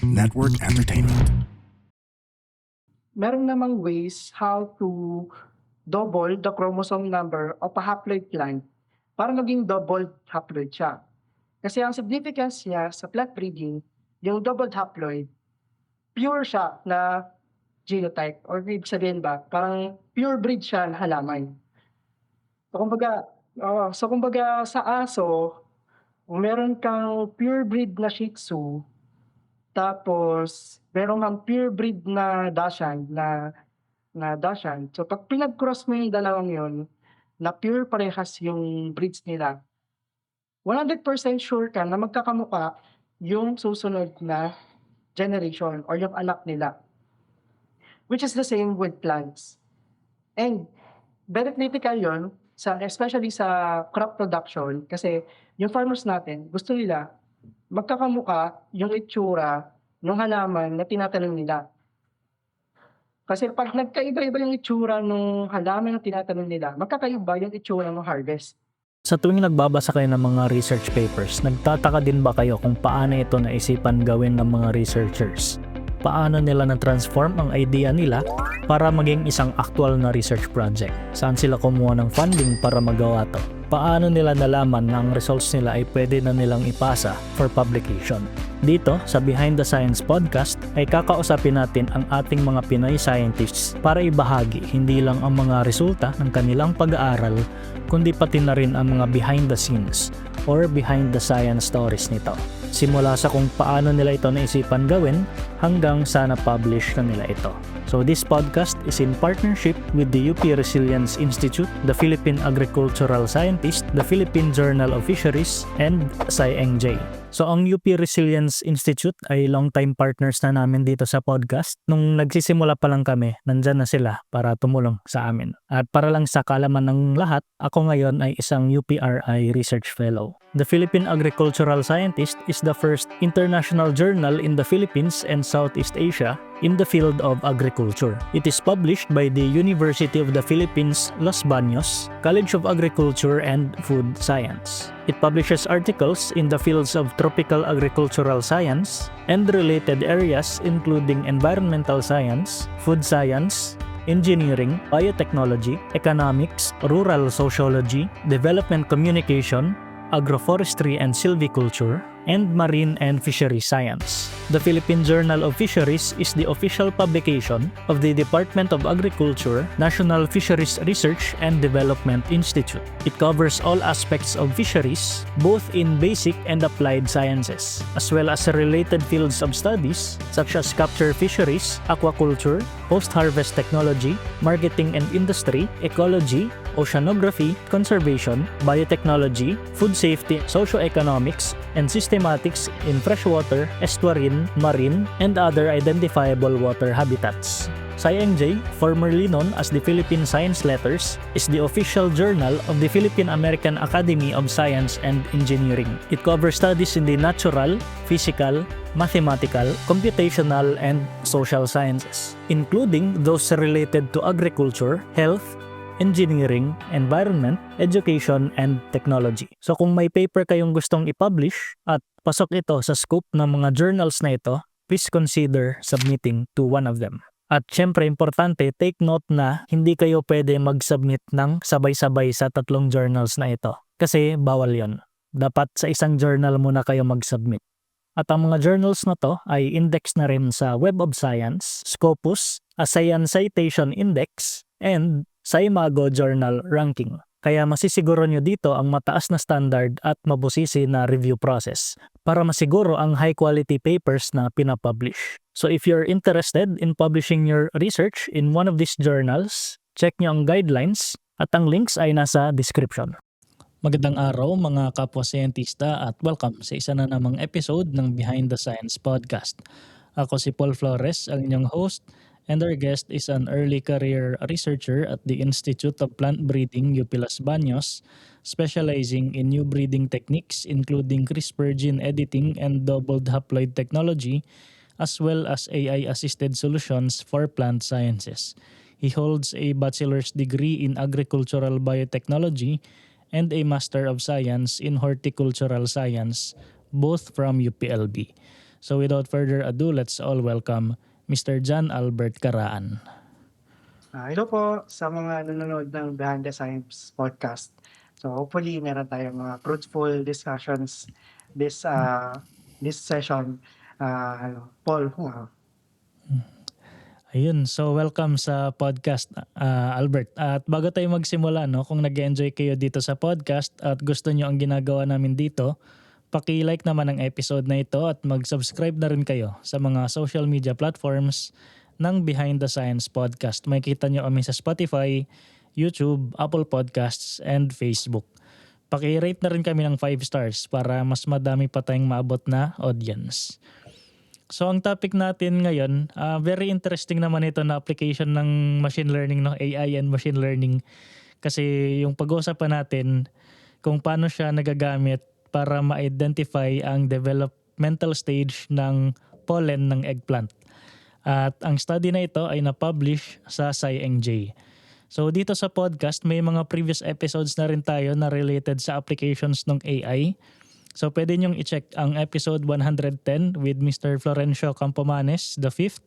Network Entertainment. Meron namang ways how to double the chromosome number of a haploid plant para maging double haploid siya. Kasi ang significance niya sa plant breeding, yung double haploid, pure siya na genotype or ibig sabihin ba, parang pure breed siya na halaman. So kumbaga sa aso, kung meron kang pure breed na Shih Tzu, tapos meron kang pure breed na Dachshund. So 'pag pinag-cross mo yung dalawang yun, na pure parehas yung breeds nila, 100% sure ka na magkakamukha yung susunod na generation or yung anak nila. Which is the same with plants. And very critical yun especially sa crop production kasi yung farmers natin gusto nila magkakamukha yung itsura nung halaman na tinatanim nila. Kasi 'pag nagkaiba-iba yung itsura nung halaman na tinatanim nila, magkakaiba yung itsura nung harvest. Sa tuwing nagbabasa kayo ng mga research papers, nagtataka din ba kayo kung paano ito naisipan gawin ng mga researchers? Paano nila na-transform ang idea nila para maging isang actual na research project? Saan sila kumuha ng funding para magawa to? Paano nila nalaman na ang results nila ay pwede na nilang ipasa for publication? Dito sa Behind the Science podcast ay kakausapin natin ang ating mga Pinoy scientists para ibahagi hindi lang ang mga resulta ng kanilang pag-aaral kundi pati na rin ang mga behind the scenes or behind the science stories nito. Simula sa kung paano nila ito naisipan gawin hanggang sa na-publish na nila ito. So this podcast is in partnership with the UP Resilience Institute, the Philippine Agricultural Scientist, the Philippine Journal of Fisheries, and SciEngJ. So ang UP Resilience Institute ay long-time partners na namin dito sa podcast. Nung nagsisimula pa lang kami, nandyan na sila para tumulong sa amin. At para lang sa kaalaman ng lahat, ako ngayon ay isang UPRI Research Fellow. The Philippine Agricultural Scientist is the first international journal in the Philippines and Southeast Asia in the field of agriculture. It is published by the University of the Philippines, Los Baños, College of Agriculture and Food Science. It publishes articles in the fields of tropical agricultural science and related areas including environmental science, food science, engineering, biotechnology, economics, rural sociology, development communication, agroforestry and silviculture, and marine and fishery science. The Philippine Journal of Fisheries is the official publication of the Department of Agriculture, National Fisheries Research and Development Institute. It covers all aspects of fisheries, both in basic and applied sciences, as well as related fields of studies such as capture fisheries, aquaculture, post-harvest technology, marketing and industry, ecology, oceanography, conservation, biotechnology, food safety, socioeconomics, and systematics in freshwater, estuarine, marine, and other identifiable water habitats. SciEngJ, formerly known as the Philippine Science Letters, is the official journal of the Philippine American Academy of Science and Engineering. It covers studies in the natural, physical, mathematical, computational, and social sciences, including those related to agriculture, health, engineering, environment, education, and technology. So kung may paper kayong gustong i-publish at pasok ito sa scope ng mga journals na ito, please consider submitting to one of them. At syempre importante, take note na hindi kayo pwede mag-submit ng sabay-sabay sa 3 journals na ito. Kasi bawal yon. Dapat sa isang journal muna kayo mag-submit. At ang mga journals na to ay index na rin sa Web of Science, Scopus, ASEAN Citation Index, and sa Imago Journal Ranking. Kaya masisiguro nyo dito ang mataas na standard at mabusisi na review process para masiguro ang high quality papers na pinapublish. So if you're interested in publishing your research in one of these journals, check nyo ang guidelines at ang links ay nasa description. Magandang araw mga kapwa-siyentista at welcome sa isa na namang episode ng Behind the Science podcast. Ako si Paul Flores, ang inyong host, and our guest is an early career researcher at the Institute of Plant Breeding, UP Los Baños, specializing in new breeding techniques including CRISPR gene editing and doubled haploid technology, as well as AI-assisted solutions for plant sciences. He holds a bachelor's degree in agricultural biotechnology and a Master of Science in Horticultural Science, both from UPLB. So without further ado, let's all welcome Mr. John Albert Caraan. Hello po sa mga nanonood ng Behind the Science podcast. So hopefully meron tayong mga fruitful discussions this session. Paul, Ayun, so welcome sa podcast, Albert. At bago tayo magsimula, no, kung nag-enjoy kayo dito sa podcast at gusto nyo ang ginagawa namin dito, paki-like naman ang episode na ito at mag-subscribe na rin kayo sa mga social media platforms ng Behind the Science podcast. Makikita nyo kami sa Spotify, YouTube, Apple Podcasts, and Facebook. Paki-rate na rin kami ng 5 stars para mas madami pa tayong maabot na audience. So ang topic natin ngayon, very interesting naman ito na application ng machine learning, no? AI and machine learning. Kasi yung pag-uusapan natin kung paano siya nagagamit para ma-identify ang developmental stage ng pollen ng eggplant. At ang study na ito ay na-publish sa SciENJ. So dito sa podcast, may mga previous episodes na rin tayo na related sa applications ng AI. So pwede nyong i-check ang episode 110 with Mr. Florencio Campomanes, the 5th.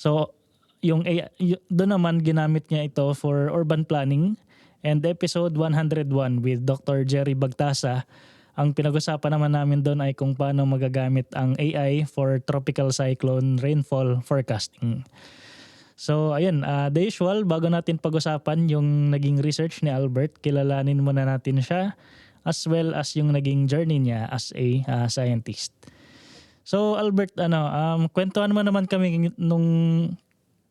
So yung AI, doon naman ginamit niya ito for urban planning. And episode 101 with Dr. Jerry Bagtasa, ang pinag-usapan naman namin doon ay kung paano magagamit ang AI for tropical cyclone rainfall forecasting. So ayun, the usual, bago natin pag-usapan yung naging research ni Albert, kilalanin muna natin siya as well as yung naging journey niya as a scientist. So Albert, kwentuhan mo naman kami nung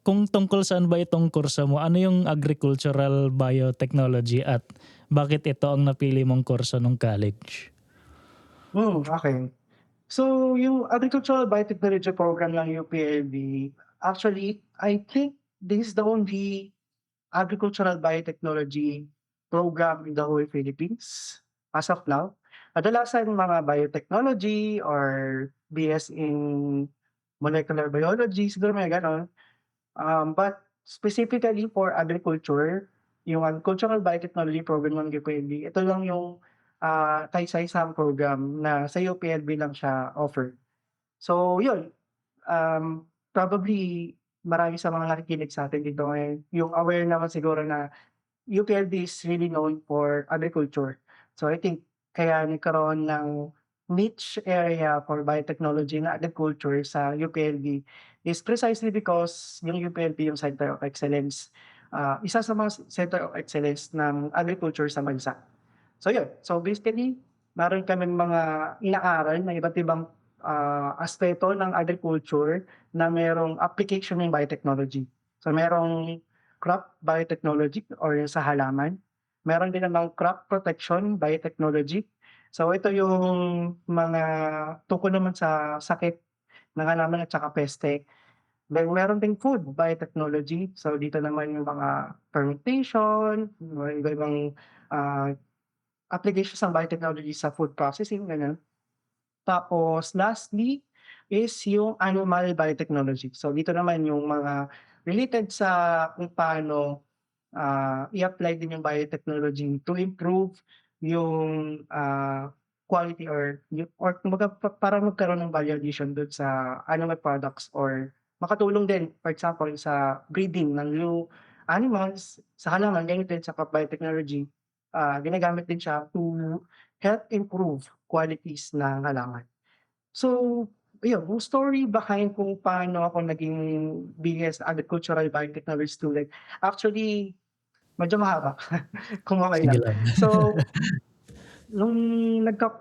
kung tungkol saan ba itong kurso mo, ano yung agricultural biotechnology at bakit ito ang napili mong kurso nung college? okay. So yung Agricultural Biotechnology Program ng UPLB, actually, I think this is the only agricultural biotechnology program in the whole Philippines as of now. Kadalasan mga biotechnology or BS in molecular biology, siguro may gano'n. But specifically for agriculture, yung Agricultural Biotechnology Program ng UPLB, ito lang yung kaisa-isang program na sa UPLB lang siya offer. So yun, probably marami sa mga nakikinig sa atin dito ngayon, yung aware naman siguro na UPLB is really known for agriculture. So I think kaya nagkaroon ng niche area for biotechnology na agriculture sa UPLB is precisely because yung UPLB yung Center of Excellence, isa sa mga Center of Excellence ng agriculture sa bansa. So yun, so basically meron kaming mga inaaral na iba't ibang aspeto ng agriculture na merong application ng biotechnology. So merong crop biotechnology or yung sa halaman. Meron din namang crop protection biotechnology. So ito yung mga tungkol naman sa sakit ng halaman at saka peste. Then meron ding food biotechnology. So dito naman yung mga fermentation, mga iba-ibang ah, applications ng biotechnology sa food processing, ganun. Tapos lastly is yung animal biotechnology. So dito naman yung mga related sa kung paano i-apply din yung biotechnology to improve yung quality or kumbaga para magkaroon ng value addition dun sa animal products or makatulong din, for example, sa breeding ng new animals, sa halaman, ganyan din sa biotechnology, ginagamit din siya to help improve qualities ng halaman. So, ayun, yung story behind kung paano ako naging BS Agricultural Biotechnology student, actually medyo mahaba kung okey Sige lang. lang. So, nung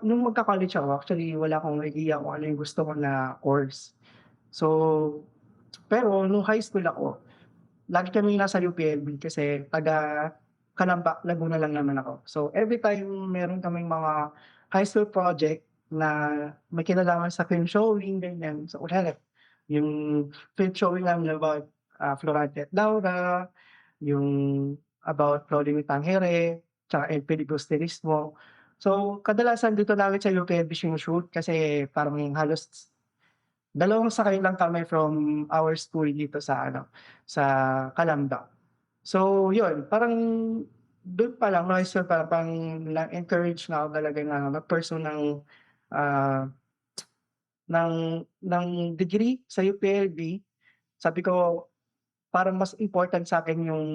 nung magka-college ako, actually wala akong idea kung ano yung gusto ko na course. So, pero nung high school ako, lagi kaming nasa UPLB kasi taga Calamba, Laguna lang naman ako. So, every time meron kaming mga high school project na may kinalaman sa film showing, ganyan. So, kunwari yung film showing namin about Florante at Laura, yung about Loli Tangere, tsaka El Filibusterismo. So, kadalasan dito namin sa UPLB shoot kasi parang halos dalawang sakay lang kami from our school dito sa sa Calamba. So yun, parang dun pa lang, high school pa lang na-encourage na ako talaga na mag-pursue ng, ah, ng degree sa UPLB. Sabi ko, parang mas important sa'kin yung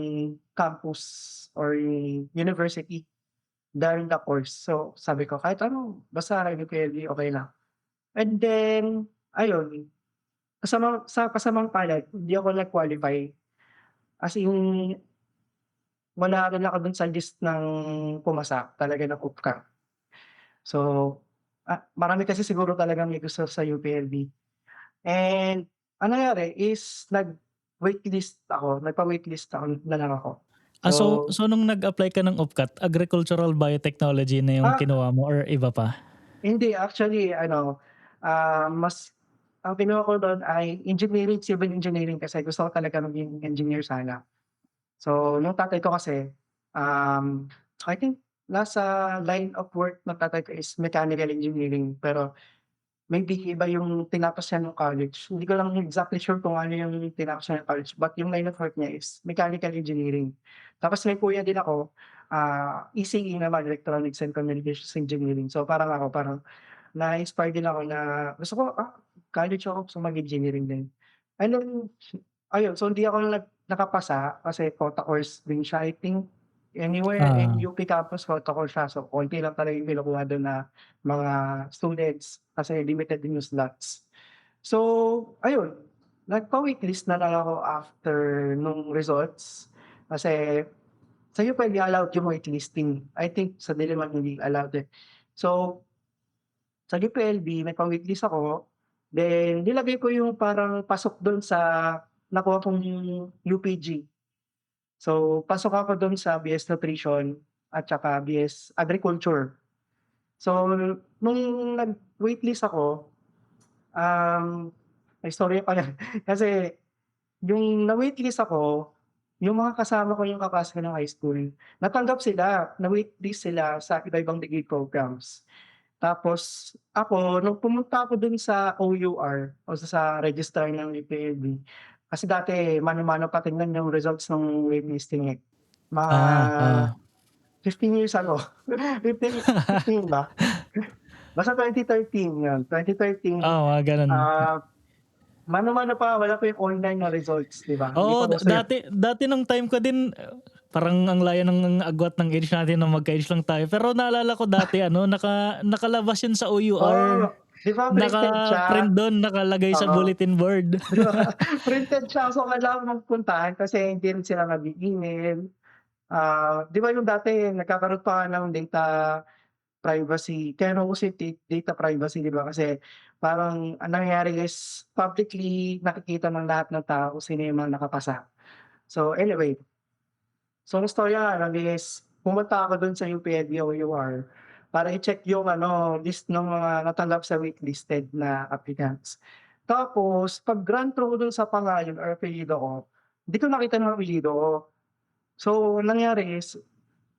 campus or yung university than the course. So, sabi ko kahit ano basta UPLB okey lang. And then ayun, sa kasamang palad hindi ako nag-qualify. As in, wala rin ako dun sa list ng pumasa, talaga na-UPCA. So, marami kasi siguro talagang may gusto sa UPLB. And ang nangyari is nag-waitlist ako, nagpa-waitlist na lang ako. Ah, So, so nung nag-apply ka ng UPCAT, agricultural biotechnology na yung ah, kinuha mo or iba pa? hindi actually ano, mas ang kinuha ko dun ay engineering, civil engineering kasi gusto ko talaga maging engineer sana. So, nung tatay ko kasi, I think nasa line of work ng tatay ko is mechanical engineering pero maybe iba yung tinapos niya nung college. Hindi ko lang exactly sure kung ano yung tinapos niya ng college, but yung line of work niya is mechanical engineering. Tapos may kuya din ako, ECE naman, Electronics and Communications Engineering. So, parang na-inspire din ako na gusto ko, college ako, gusto mag-engineering din. And then, ayun, so hindi ako nakapasa kasi quota course din siya, I think. Anywhere in Ah, UP campus quota course siya, so konti lang talaga yung kinukuha dun na mga students kasi limited din yung slots. So, ayun, nagpa-waitlist na lang ako after nung results kasi sa UP allowed yung waitlisting. I think sa Diliman hindi allowed, eh. So, sa UPLB nagpa-waitlist ako, then nilagay ko yung parang pasok dun sa nakuha kong UPG. So, pasok ako dun sa BS Nutrition at saka BS Agriculture. So, nung nag-waitlist ako, may istorya pa yan. Kasi yung na-waitlist ako, yung mga kasama ko yung kaklase ko ng high school, natanggap sila, na-waitlist sila sa iba-ibang degree programs. Tapos ako, nung pumunta ako dun sa OUR o sa registrar ng UPLB, kasi dati mano-mano pa tingnan yung results ng waitlisting, eh. Mga ah. 15 years ago, 15 ba? Basta 2013 yun, 2013, Oo, mga gano'n. ah, mano-mano pa, wala pa yung online na results, 'di ba? Hindi Oo, pa uso yun. dati dati nung time ko din, parang ang layo ng agwat ng age natin na magka-age lang tayo. Pero naalala ko dati ano, nakalabas yun sa OUR. Oo, 'di ba printed Naka-print siya? dun, nakalagay sa Oo. bulletin board. 'Di ba? Printed siya, so kailangan mong puntahan kasi hindi rin sila mag-e-email. 'Di ba yung dati nagkakaroon pa ng data privacy, kaya nauso yung data privacy, 'di ba? Kasi parang ang nangyayari is publicly nakikita ng lahat ng tao kung sino yung mga nakapasa. So anyway, so ang istorya nga lang is pumunta ako dun sa UPLB OUR para i-check yung ano, list ng mga natanggap sa waitlisted na applicants. Tapos 'pag run through dun sa pangalan or apelyido ko, hindi ko nakita yung apelyido ko. So ang nangyari is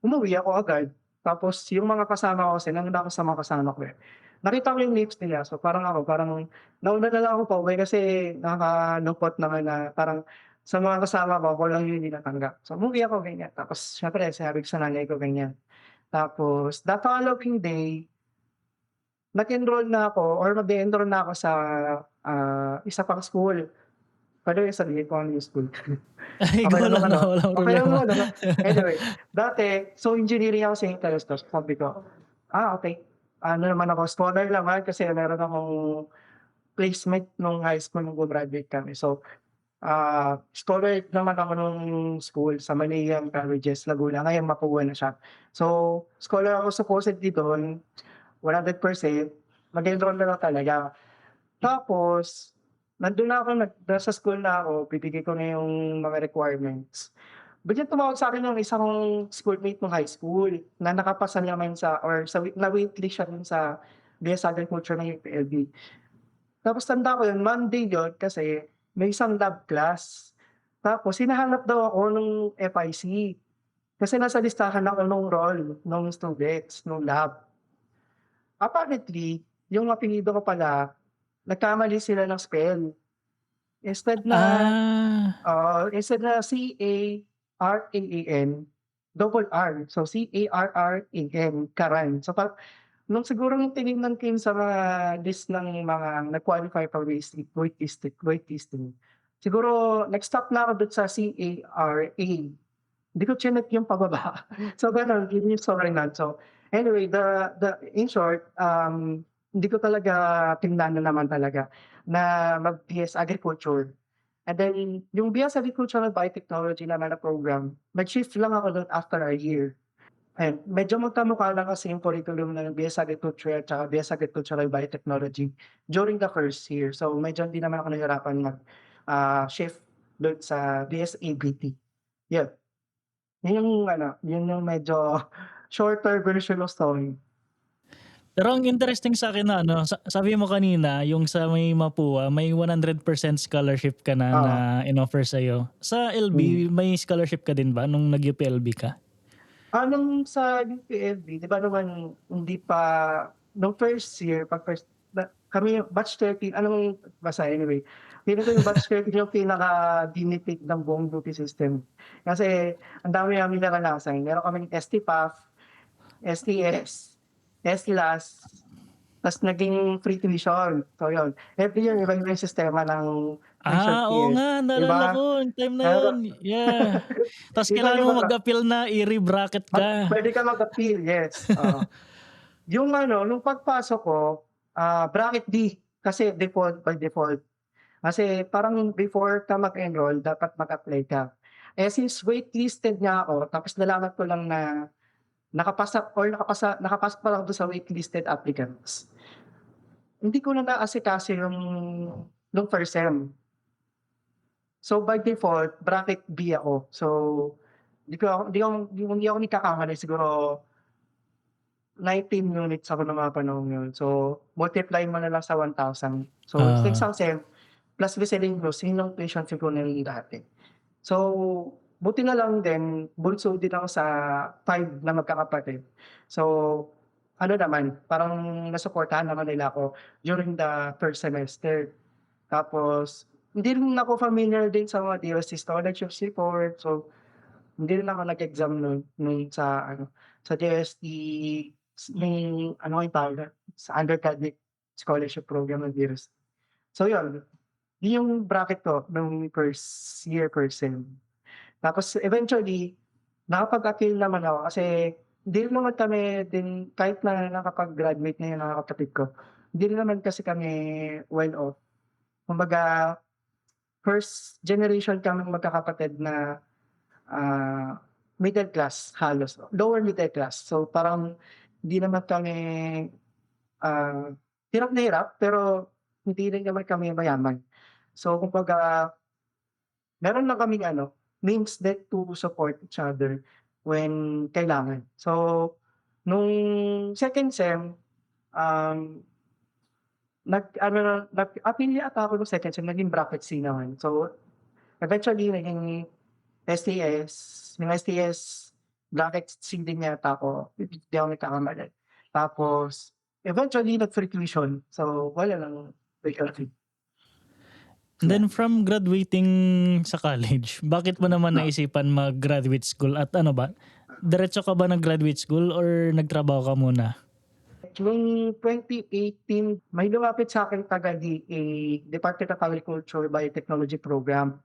umuwi ako agad, tapos yung mga kasama ko kasi nandun ako sa mga kasama ko, eh. Nakita ko yung names nila, so parang nauna na lang ako pauwi kasi nakakalungkot naman na parang sa mga kasama ko, ako lang yung hindi natanggap. So umuwi ako ganyan, tapos siyempre sinabi ko sa nanay ko ganyan. Tapos the following day, nag-enroll na ako or mag-e-enroll na ako sa, isa pang school. Puwede ko sabihin kung ano yung school? Ay, Okey go lang lang naman 'no? walang Okey lang problema. naman ano? Anyway, dati so engineering ako sa Interstos, sabi ko, okey. Ano naman ako, scholar naman kasi meron akong placement nung high school nung gumraduate kami. So, scholar naman ako nung school sa Manilang Colleges, Laguna, ngayon Mapua na siya. So, scholar ako supposedly dun, 100%, mag-e-enroll na lang talaga. Tapos, nandun na ako nasa school na ako, bibigay ko na yung mga requirements. Biglang tumawag sa'kin yung isang schoolmate nung high school na nakapasa naman sa or sa na-waitlist siya dun sa BS Agriculture ng UPLB. Tapos tanda ko yun, Monday yun kasi may isang lab class. Tapos hinahanap daw ako nung FIC kasi nasa listahan ako nung roll nung students nung lab. Apparently, yung apelyido ko pala, nagkamali sila ng spell. Instead na Ah, instead na Carran, double R. So, Carran, Karan. So, nung tiningnan ko yun sa mga list ng mga nag-qualify for waitlisting, siguro nag-stop na ako dun sa CARA. Hindi ko chineck yung pababa. So gano'n, yun yung story nun. So anyway, the in short, hindi ko talaga tinlanan naman talaga na mag-BS Agriculture. And then yung BS Agricultural Biotechnology naman na program, nag-shift lang ako dun after a year. Ayan, medyo magkamukha lang kasi yung curriculum ng BS Agriculture at saka BS Agricultural Biotechnology during the first year. So medyo hindi naman ako nahirapan shift dun sa BS ABT. Yun, yun yung ano, yun yung medyo shorter version of story. Pero ang interesting sa'kin na ano, sabi mo kanina yung sa may Mapua may 100% scholarship ka na na Oo, in-offer sa'yo. Sa hmm. LB may scholarship ka din ba nung nag-UP-LB ka? Nung sa UPLB 'di ba naman hindi pa nung first year 'pag first kami yung batch 13 basta anyway, feeling ko yung batch 13 yung pinaka-dinipid ng buong buti system. Kasi ang dami naming naranasan, meron kaming ST-PAF, STS, SLAS, ta's naging free tuition. So yun, every year iba-iba yung sistema ng tuition Oo fees, nga 'di naalala ba? ko yung time na yun, Meron yeah. Tas ikaw kailangan 'di mo ba mag-appeal na i-re-bracket ka. puwede ka mag-appeal, yes, oo. Yung ano, nung pagpasok ko, bracket D kasi default by default. Kasi parang before ka mag-enroll dapat mag-apply ka. Eh, since waitlisted nga ako tapos nalaman ko lang na nakapasok pa lang ako dun sa waitlisted applicants, hindi ko na naasikaso yung nung first sem. So, by default bracket B ako. So, hindi ako nagkakamali siguro 19 units ako nung mga panahong yun. So, multiply mo na lang sa 1,000. So, sa Ah, isang sem, plus miscellaneous, yun yung tuition fee ko nun dati. So, buti na lang din, bunso din ako sa 5 na magkakapatid. So, ano naman, parang nasuportahan naman nila ako during the first semester. Tapos, hindi rin ako familiar din sa mga DOC scholarships report. So, hindi rin ako nag-exam nun sa ano, sa DOST may ano yung tawag dun, sa undergraduate scholarship program ng DOST. So yun, yun yung bracket ko nung first year, first sem. Tapos eventually, nakapag-appeal naman ako kasi hindi rin naman kami din kahit na nakapag-graduate na yung mga kapatid ko, hindi rin naman kasi kami well off. Kumbaga, first generation kaming magkakapatid na Ah, middle class halos, lower middle class. So, parang hindi naman kami, ah, hirap na hirap pero hindi rin naman kami mayaman. So, kumbaga meron lang kaming ano, means din to support each other when kailangan. So, nung second sem, um, nag-ano na nag-appeal yata ako nung second sem, naging bracket C naman. So, eventually naging STS, yung STS bracket C din yata ako, if di ako nagkakamali. Tapos eventually nag-free tuition, so wala lang tuition fee. and Yeah. then from graduating sa college, bakit mo naman Ah, naisipan mag-graduate school at ano ba, diretso ka ba nag-graduate school or nagtrabaho ka muna? nung 2018 may lumapit sa'kin taga-DA, Department of Agriculture Biotechnology Program.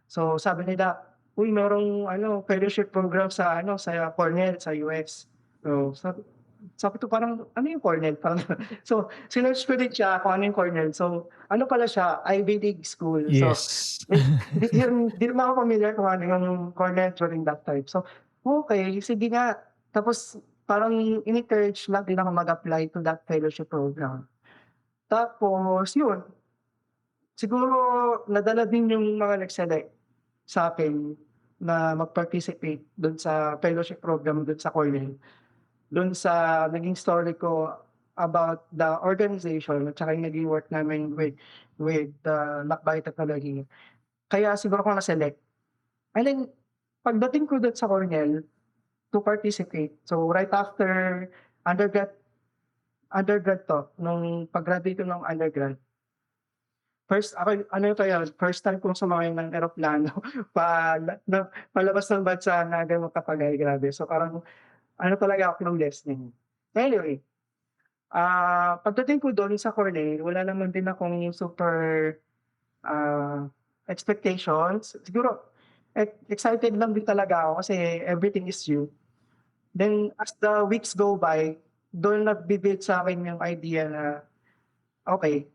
So sabi nila, "Uy merong ano fellowship program sa ano sa Cornell sa US." So sabi ko parang, "Ano yung Cornell?" Parang so sinearch ko din siya kung ano yung Cornell. So ano pala siya, Ivy League school. So Yes. di naman ako familiar kung ano yung Cornell during that time. So, okey sige nga. Tapos parang in-encourage lang din ako mag-apply to that fellowship program. Tapos yun, siguro nadala din yung mga nag-select sa'kin na mag-participate dun sa fellowship program dun sa Cornell. Dun sa naging story ko about the organization at saka yung naging work namin with the Lakbay Technology. Kaya siguro ako na-select. And then pagdating ko dun sa Cornell to participate, so right after undergrad undergrad 'to, nung pag-graduate ko ng undergrad, first ako ano pa yun, first time kong sumakay ng eroplano palabas ng bansa na gano'n kapagay, grabe. So parang ano talaga ako clueless din. Anyway, Pagdating ko dun sa Cornell, wala naman din akong super, ah, expectations. Siguro excited lang din talaga ako kasi everything is new. Then as the weeks go by, dun nagbi-build sa'kin yung idea na, okey,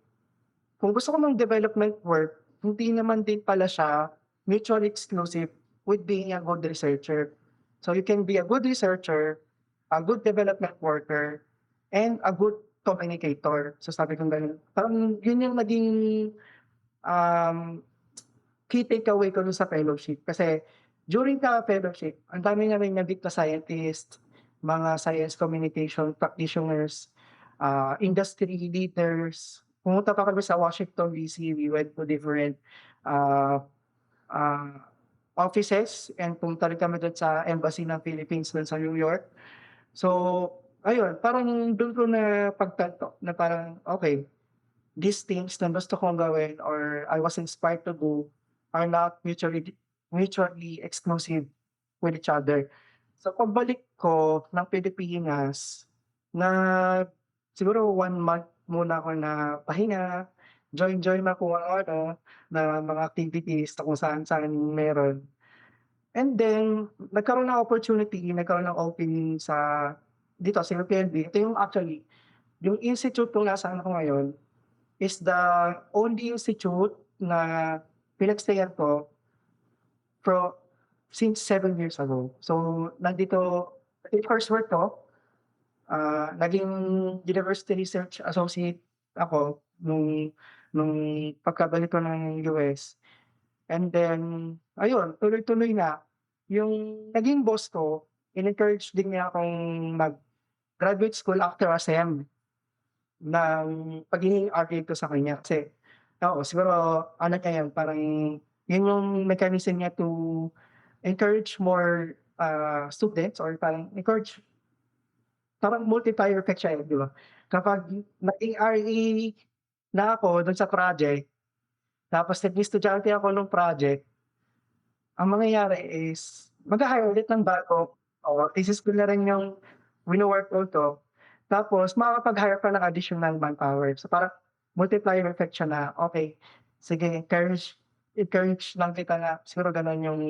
kung gusto ko ng development work, hindi naman din pala siya mutually exclusive with being a good researcher. So you can be a good researcher, a good development worker, and a good communicator. So sabi kong gano'n. Parang yun yung naging, um, key takeaway ko dun sa fellowship. Kasi during the fellowship, ang dami naming na-meet na scientist, mga science communication practitioners, industry leaders. Pumunta pa kami sa Washington DC, we went to different, uh, uh, offices and pumunta rin kami dun sa embassy ng Philippines dun sa New York. So, ayun parang dun ko napagtanto na parang, okey, these things na gusto kong gawin or I was inspired to do are not mutually exclusive with each other. So pagbalik ko ng Pilipinas, na siguro 1 month muna ako na pahinga, join na kung ano-ano na mga activities na kung saan-saan meron. And then nagkaroon ng opportunity, nagkaroon ng opening dito sa UPLB. Ito yung actually, yung institute kung nasaan ako ngayon is the only institute na pinag-stayan ko fro since 7 years ago. So, nandito yung coursework ko, naging University Research Associate ako nung pagkabalik ko ng US. And then ayun, tuloy-tuloy na. Yung naging boss ko, in-encourage din niya akong mag-graduate school after ASEM ng pagiging RA ko sa kanya kasi oo, siguro ano niya yun, parang yun yung mechanism niya to encourage more, students or parang encourage parang multiplier effect siya, eh, di ba? Kapag naging RA na ako dun sa project, tapos naging estudyante ako nung project, ang mangyayari is magha-hire ulit ng bago, oo, isi-school na rin yung wino-work ko 'to, tapos makakapag-hire pa ng additional manpower. So, parang multiplier effect siya na, okey, sige encourage lang kita na siguro gano'n yung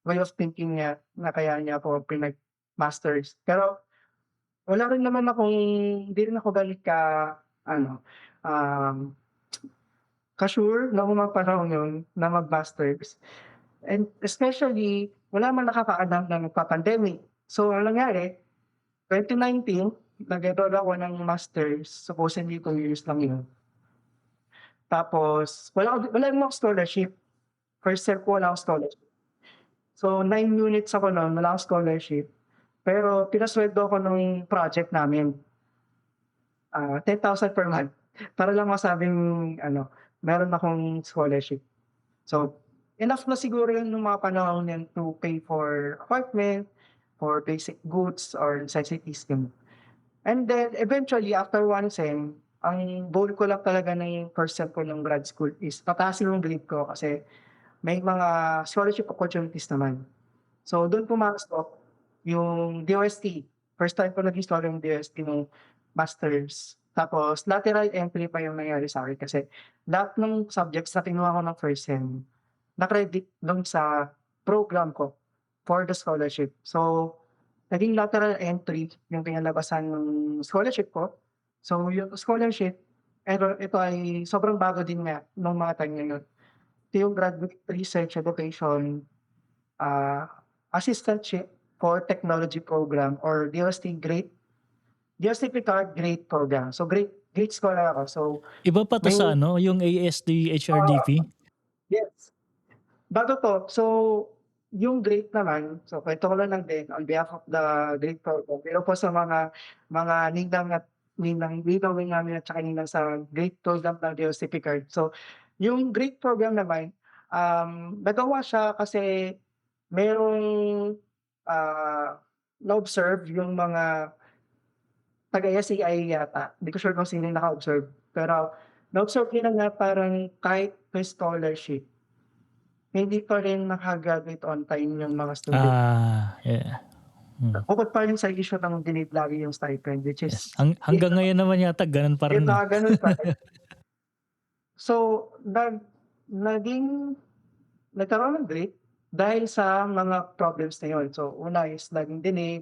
way of thinking niya na kaya niya ako pinag-masters. Pero wala rin naman akong hindi rin ako gano'n ano, um, ka-sure noong mga panahong yun na mag-masters. And especially wala man nakakaalam na magpa-pandemic. So ang nangyari, 2019 nag-enroll ako ng masters, supposedly 2 years lang yun. Tapos wala naman akong scholarship, first year ko wala akong scholarship. So 9 units ako nun, wala akong scholarship, pero pinasuweldo ako nung project namin, 10,000 per month para lang masabing ano, meron akong scholarship. So, enough na siguro yun nung mga panahon na yun to pay for apartment, for basic goods or necessities, gano'n. And then eventually after 1 sem, ang goal ko lang talaga ng first sem ko ng grad school is pataasin yung grade ko kasi may mga scholarship opportunities naman. So dun pumasok yung DOST, first time ko nag-install yung DOST nung masters. Tapos lateral entry pa yung nangyari sa'kin kasi lahat ng subjects na kinuha ko ng first sem, na-credit dun sa program ko for the scholarship. So, naging lateral entry yung kinalabasan ng scholarship ko. So, yung scholarship, ito ay sobrang bago din nga nung mga time na yun. Ito yung Graduate Research Education, ah, Assistantship for Technology Program or DOST Picard Grade Program. So, grade scholar ako. So, Iba pa 'to may sa ano, yung ASD oo, HRDP? yes. Bago 'to. So, yung grade naman, so kwento ko lang din on behalf of the grade program. Pero po sa mga ninang namin at saka ninang sa grade program ng DOST Picard. So, yung grade program naman, nagawa siya kasi merong, na-observe yung mga taga-SEI yata, hindi ko sure kung sino yung naka-observe. Pero na-observe nila na parang kahit may scholarship, hindi pa rin naka-graduate on time yung mga student. Ah, yeah. Hmm, Bukod pa rin sa issue ng delayed lagi yung stipend, which yes. is Hanggang ngayon naman yata gano'n pa rin, eh. gano'n pa rin. So, naging nagkaroon ng break dahil sa mga problems na yun. So, una is naging delay,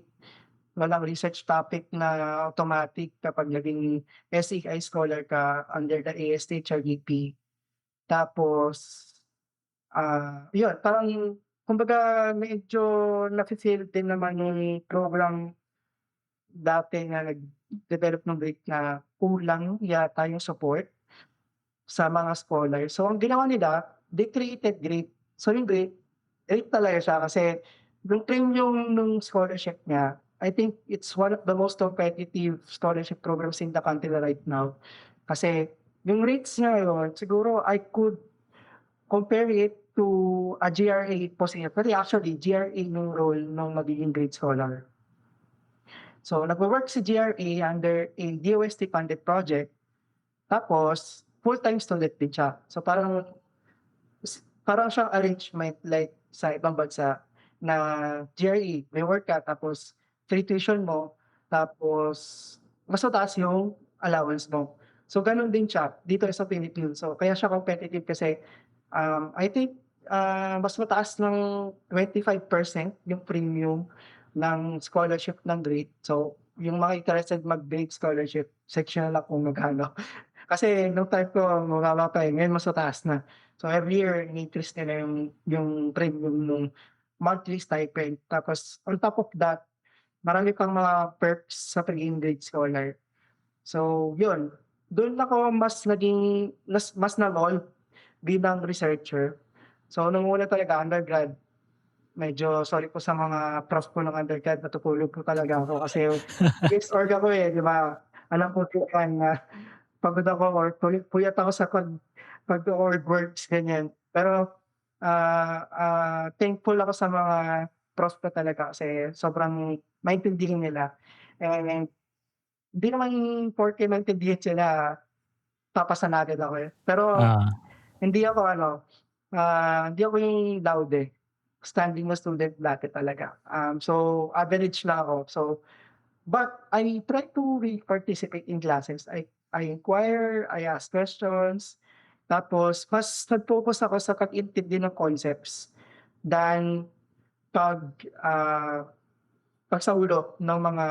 walang research topic na automatic kapag naging SEI scholar ka under the AST/HRDP. Tapos, yun parang kumbaga medyo nafi-feel din naman yung program dati na nag-develop ng grade na kulang yata yung support sa mga scholar. So ang ginawa nila, they created grade. So yung grade talaga siya kasi yung premium nung scholarship niya, I think it's one of the most competitive scholarship programs in the country right now. Kasi yung rates niya ngayon, siguro I could compare it to a GRA position. Kasi actually, GRA yung role nung magiging grade scholar. So, nagwo-work si GRA under a DOST funded project, tapos full-time student din siya. So, parang siyang arrangement like sa ibang bansa na GRA, may work ka tapos free tuition mo, tapos mas mataas yung allowance mo. So, gano'n din siya dito sa Philippines. So, kaya siya competitive kasi, I think, mas mataas ng 25% yung premium ng scholarship ng grade. So, yung mga interested mag-grade scholarship, section na lang kung magkano. Kasi nung time ko mababa pa, eh, ngayon mas mataas na. So, every year ini-increase nila yung premium nung monthly stipend. Tapos on top of that, marami pang mga perks sa pagiging grade scholar. So yun, dun ako mas na-involve bilang researcher. So nung una talaga undergrad, medyo sorry po sa mga prof ko ng undergrad, natutulog po talaga ako kasi guest org ako, eh, 'di ba? Alam ko po yan na pagod ako or puyat ako sa pag-o-org works, ganyan. Pero, thankful ako sa mga prof ko talaga kasi sobrang maintindihin nila, and hindi naman porke maintindihan sila papasa na agad ako, eh. Pero Ah, hindi ako ano, hindi ako yung laude, standing na student dati talaga. So average lang ako. So but I try to really participate in classes. I inquire, I ask questions, tapos mas nag-focus ako sa pag-intindi ng concepts than pag, ah, pagsaulok ng mga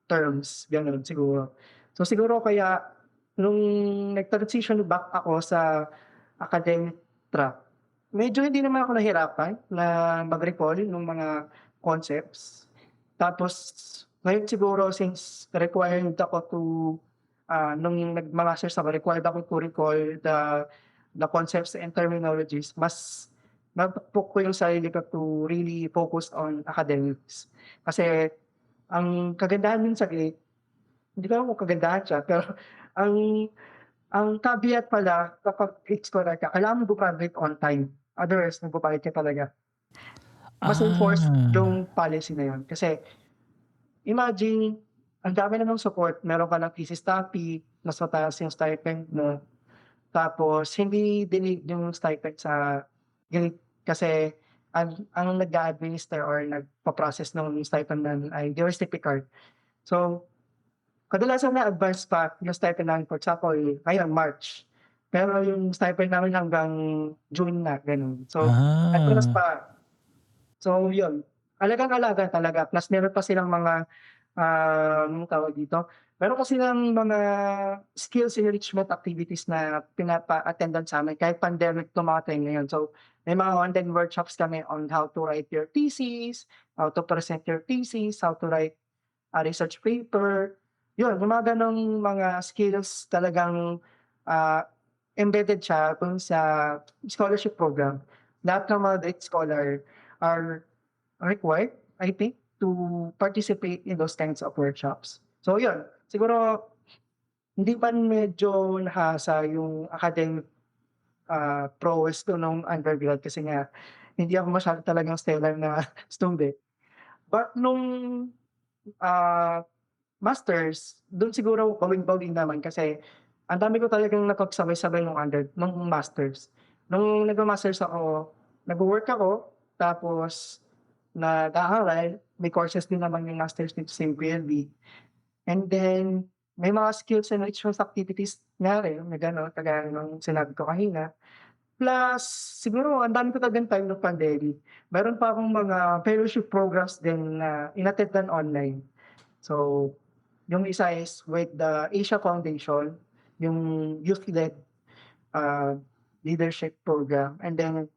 terms, gano'n siguro. So siguro kaya nung nag-transition back ako sa academic track, medyo hindi naman ako nahirapan na mag-recall nung mga concepts. Tapos ngayon siguro since required ako to, nung nagma-masters ako, required ako to recall the concepts and terminologies, mas ko yung sarili ko to really focus on academics. Kasi ang kagandahan nun sa grade, hindi ko alam kung kagandahan siya, pero ang ang caveat pala kapag grade scholar ka, kailangan mo graduate on time, otherwise magbabayad ka talaga. Mas enforced ah, yung policy na yun kasi imagine ang dami na ng support, meron ka ng thesis topic, mas mataas yung stipend mo, tapos hindi dinig yung stipend sa grade kasi ang nag-a-administer or nagpa-process ng stipend nun ay DOST Picard. So, kadalasan na-advance pa yung stipend namin, for example, ngayon March, pero yung stipend namin hanggang June na, gano'n. So, advance ah, pa. So yun, alagang-alaga talaga, plus meron pa silang mga, anong tawag dito, meron pa silang mga skills enrichment activities na pinapa-attendan sa'min kahit pandemic tumatay ngayon. So, may mga online workshops kami on how to write your thesis, how to present your thesis, how to write a research paper. Yun, yung mga gano'ng mga skills talagang, ah, embedded siya dun sa scholarship program. Lahat ng mga grade scholar are required, I think, to participate in those kinds of workshops. So yun, siguro hindi man medyo nahasa yung academic, prowess ko nung undergrad kasi nga hindi ako masyado talagang stellar na student. But nung, ah masters, dun siguro bawing-bawi naman kasi ang dami ko talagang napagsabay-sabay nung masters. Nung nagma-masters ako, nagwo-work ako, tapos nag-aaral, may courses din naman yung masters dito sa UPLB. And then may mga skills enrichment activities nga rin na gano'n, kagaya ng sinabi ko kanina. Plus siguro ang dami ko talagang time nung pandemic. Meron pa akong mga fellowship programs din na in-attend-an online. So, yung isa is with the Asia Foundation, yung youth-led uh, leadership program, and then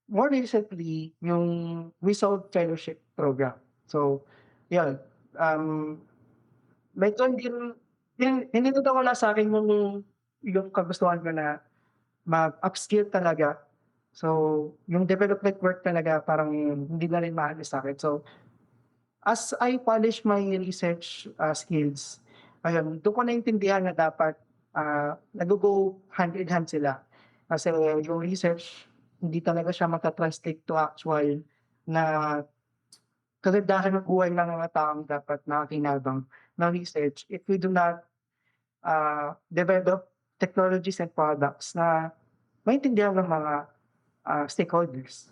more recently yung WISOLD fellowship program. So, yun, um, medyo hindi na wala sa'kin yung kagustuhan ko na mag-upskill talaga. So, yung development work talaga parang hindi na rin maalis sa'kin. So, as I polish my research skills, ayun, dun ko naintindihan na dapat naggo-go hand in hand sila. Kasi yung research, hindi talaga siya mata-translate to actual na kagandahan ng buhay ng mga taong dapat nakikinabang ng research if we do not develop technologies and products na maintindihan ng mga stakeholders.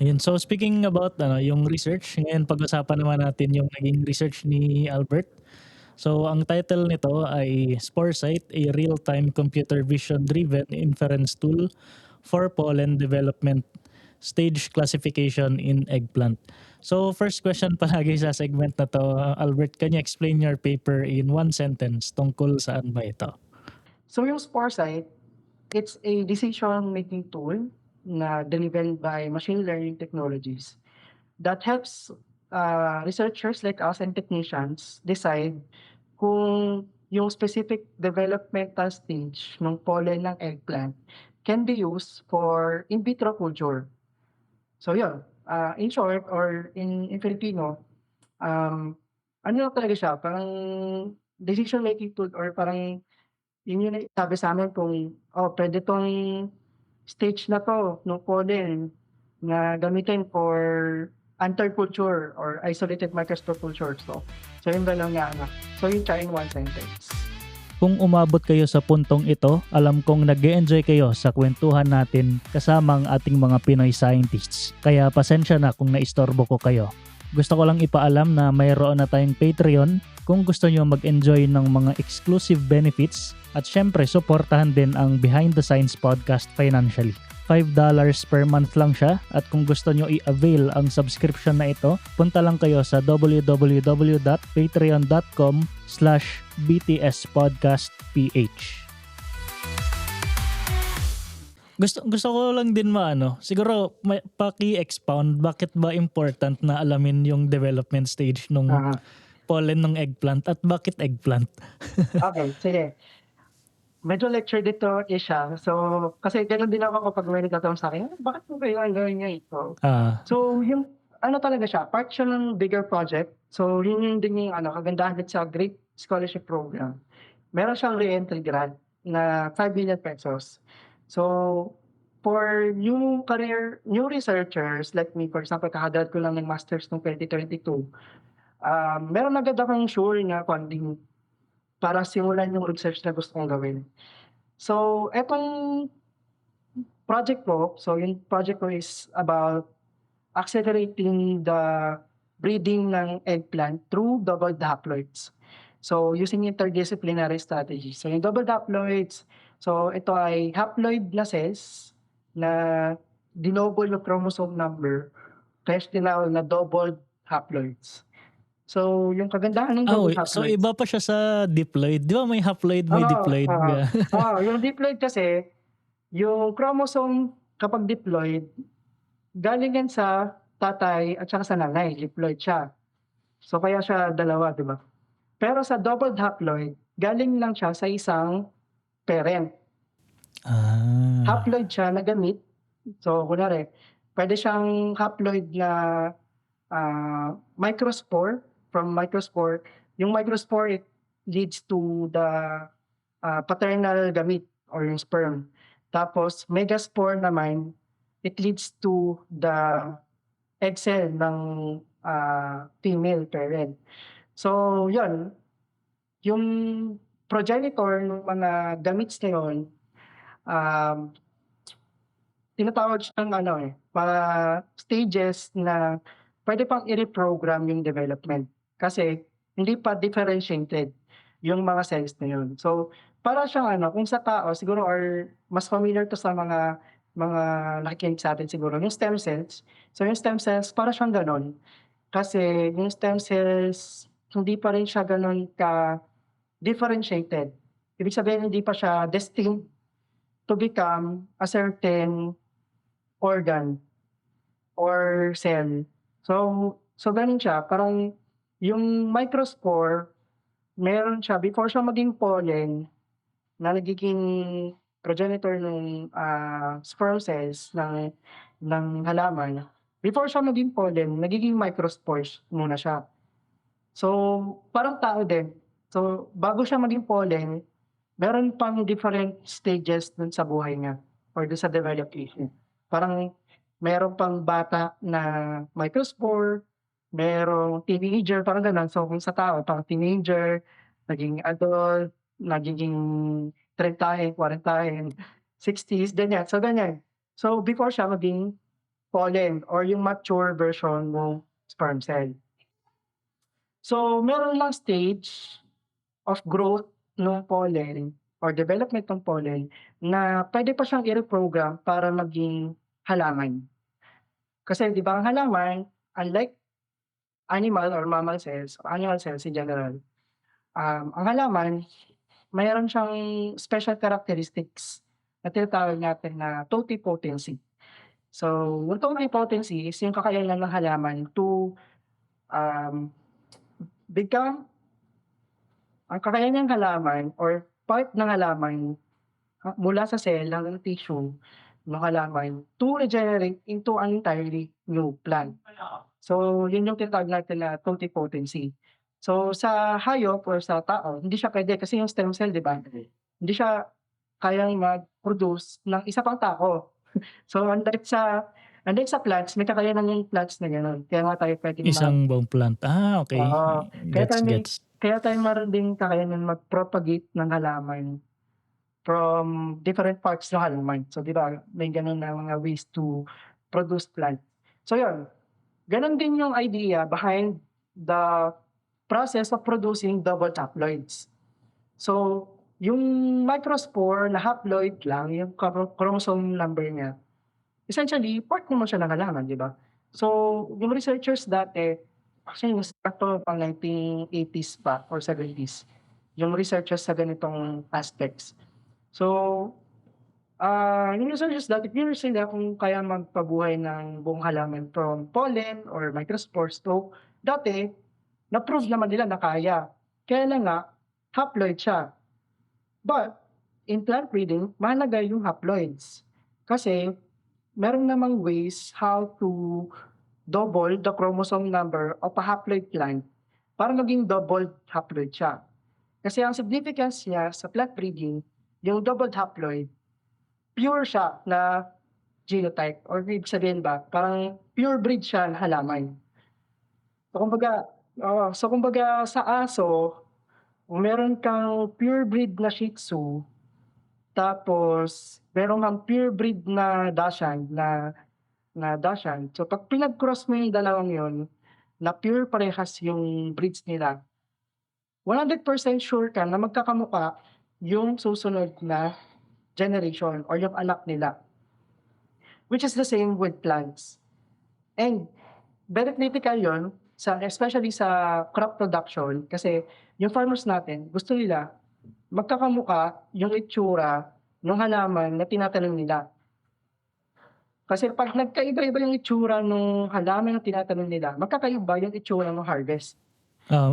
Ayun, so speaking about yung research, ngayon pag-usapan naman natin yung naging research ni Albert. So ang title nito ay Sporesight, a real-time computer vision-driven inference tool for pollen development stage classification in eggplant. So first question palagi sa segment na to, Albert, can you explain your paper in one sentence tungkol saan ba ito? So yung Sporesight, it's a decision-making tool na driven by machine learning technologies that helps researchers like us and technicians decide kung yung specific developmental stage ng pollen ng eggplant can be used for in vitro culture. So yun, in short or in Filipino, ano lang talaga siya, parang decision making tool or parang yun yung nagsasabi sa'min kung, oh, puwede 'tong stage na 'to nung pollen na gamitin for untied culture or isolated microscope culture. So yung gano'n nga ano. So yun siya in one sentence. Kung umabot kayo sa puntong ito, alam kong nag-e-enjoy kayo sa kwentuhan natin kasama ang ating mga Pinoy scientists. Kaya pasensya na kung naistorbo ko kayo. Gusto ko lang ipaalam na mayroon na tayong Patreon kung gusto nyo mag-enjoy ng mga exclusive benefits at syempre supportahan din ang Behind the Science podcast financially. $5 per month lang siya at kung gusto nyo i-avail ang subscription na ito, punta lang kayo sa www.patreon.com/btspodcastph. Gusto ko lang din siguro may paki-expound bakit ba important na alamin yung development stage nung Ah, pollen ng eggplant at bakit eggplant? okey, sige. Medyo lecture dito siya. So, kasi gano'n din ako kapag may nagtatanong sa'kin, "Bakit mo kailangan gawin niya ito?" Ah, So, yung ano talaga siya, part siya ng bigger project. So, yun yung din yung kagandahan din sa GREAT Scholarship Program. Meron siyang re-entry grant na ₱5 million. So, for new researchers like me, for example, kaka-grad ko lang ng masters nung 2022, meron agad akong sure na funding para simulan yung research na gusto kong gawin. So, etong yung project ko is about accelerating the breeding ng eggplant through double haploids. So, using interdisciplinary strategy. So, yung double haploids, so ito ay haploid na cells na dinoble yung chromosome number, kaya tinawag na double haploids. So, yung kagandahan ng double so haploids. iba pa siya sa diploid. Di ba may haploid, may Oo, diploid? oo. Oo, yung diploid kasi, yung chromosome kapag diploid, galing yan sa tatay at saka sa nanay, diploid siya. So kaya siya dalawa, 'di ba? Pero sa double haploid, galing lang siya sa isang parent. Ah. Haploid siya na gamit. So kunwari, puwede siyang haploid na, microspore, from microspore. Yung microspore, it leads to the paternal gamete or yung sperm. Tapos megaspore naman, it leads to the egg cell ng female parent. So yun, yung progenitor nung mga gametes na yun, um, tinatawag siyang mga stages na puwede pang i-reprogram yung development. Kasi hindi pa differentiated yung mga cells na yun. So, para siyang ano, kung sa tao siguro or mas familiar 'to sa mga nakikinig sa'tin siguro, yung stem cells. So, yung stem cells para siyang gano'n. Kasi yung stem cells hindi pa rin siya gano'n ka-differentiated. Ibig sabihin hindi pa siya destined to become a certain organ or cell. So gano'n siya, parang yung microspore meron siya before siya maging pollen na nagiging progenitor nung, sperm cells ng halaman, before siya maging pollen nagiging microspores muna siya. So, parang tao din. So, bago siya maging pollen, meron pang different stages dun sa buhay niya or dun sa development. Parang meron pang bata na microspore, merong teenager, parang gano'n. So, kung sa tao parang teenager, naging adult, nagiging 30, 40, 60s, ganyan. So, ganyan. So, before siya maging pollen or yung mature version ng sperm cell. So, meron lang stage of growth nung pollen or development ng pollen na puwede pa siyang i-reprogram para maging halaman. Kasi 'di ba ang halaman, unlike animal or mammal cells, animal cells in general, ang halaman mayroon siyang special characteristics na tinatawag natin na totipotency. So, yung totipotency is yung kakayahan ng halaman to, um, become ang kakayahan ng halaman or part ng halaman mula sa cell hanggang tissue ng halaman to regenerate into an entirely new plant. So, yun yung tinatawag natin na totipotency. So, sa hayop or sa tao hindi siya puwede kasi yung stem cell 'di ba, hindi siya kayang mag-produce ng isa pang tao. So, unlike sa plants may kakayanan yung plants na gano'n kaya nga tayo puwedeng Isang buong plant. Okey. oo, kaya Gets, tayo may gets. kaya tayo meron ding kakayanan mag-propagate ng halaman from different parts ng halaman. So, 'di ba may gano'n na mga ways to produce plant. So, yun, gano'n din yung idea behind the process of producing double haploids. So, yung microspore na haploid lang, yung chromosome number niya, essentially part naman siya ng halaman, 'di ba? So, yung researchers dati, actually nag-start 'to pang 1980s pa or 70s, yung researchers sa ganitong aspects. So, yung researchers dati curious sila kung kaya magpabuhay ng buong halaman from pollen or microspores. So, dati na-prove naman nila na kaya. Kaya lang nga haploid siya. But in plant breeding mahalaga yung haploids. Kasi meron namang ways how to double the chromosome number of a haploid plant para maging double haploid siya. Kasi ang significance niya sa plant breeding, yung double haploid, pure siya na genotype or ibig sabihin ba parang pure breed siya na halaman. So kumbaga sa aso, kung meron kang pure breed na Shih Tzu, tapos meron kang pure breed na Dachshund. So 'pag pinag-cross mo yung dalawang yun, na pure parehas yung breeds nila, 100% sure ka na magkakamukha yung susunod na generation or yung anak nila. Which is the same with plants. And very critical yun especially sa crop production kasi yung farmers natin gusto nila magkakamukha yung itsura nung halaman na tinatanim nila. Kasi 'pag nagkaiba-iba yung itsura nung halaman na tinatanim nila, magkakaiba yung itsura nung harvest.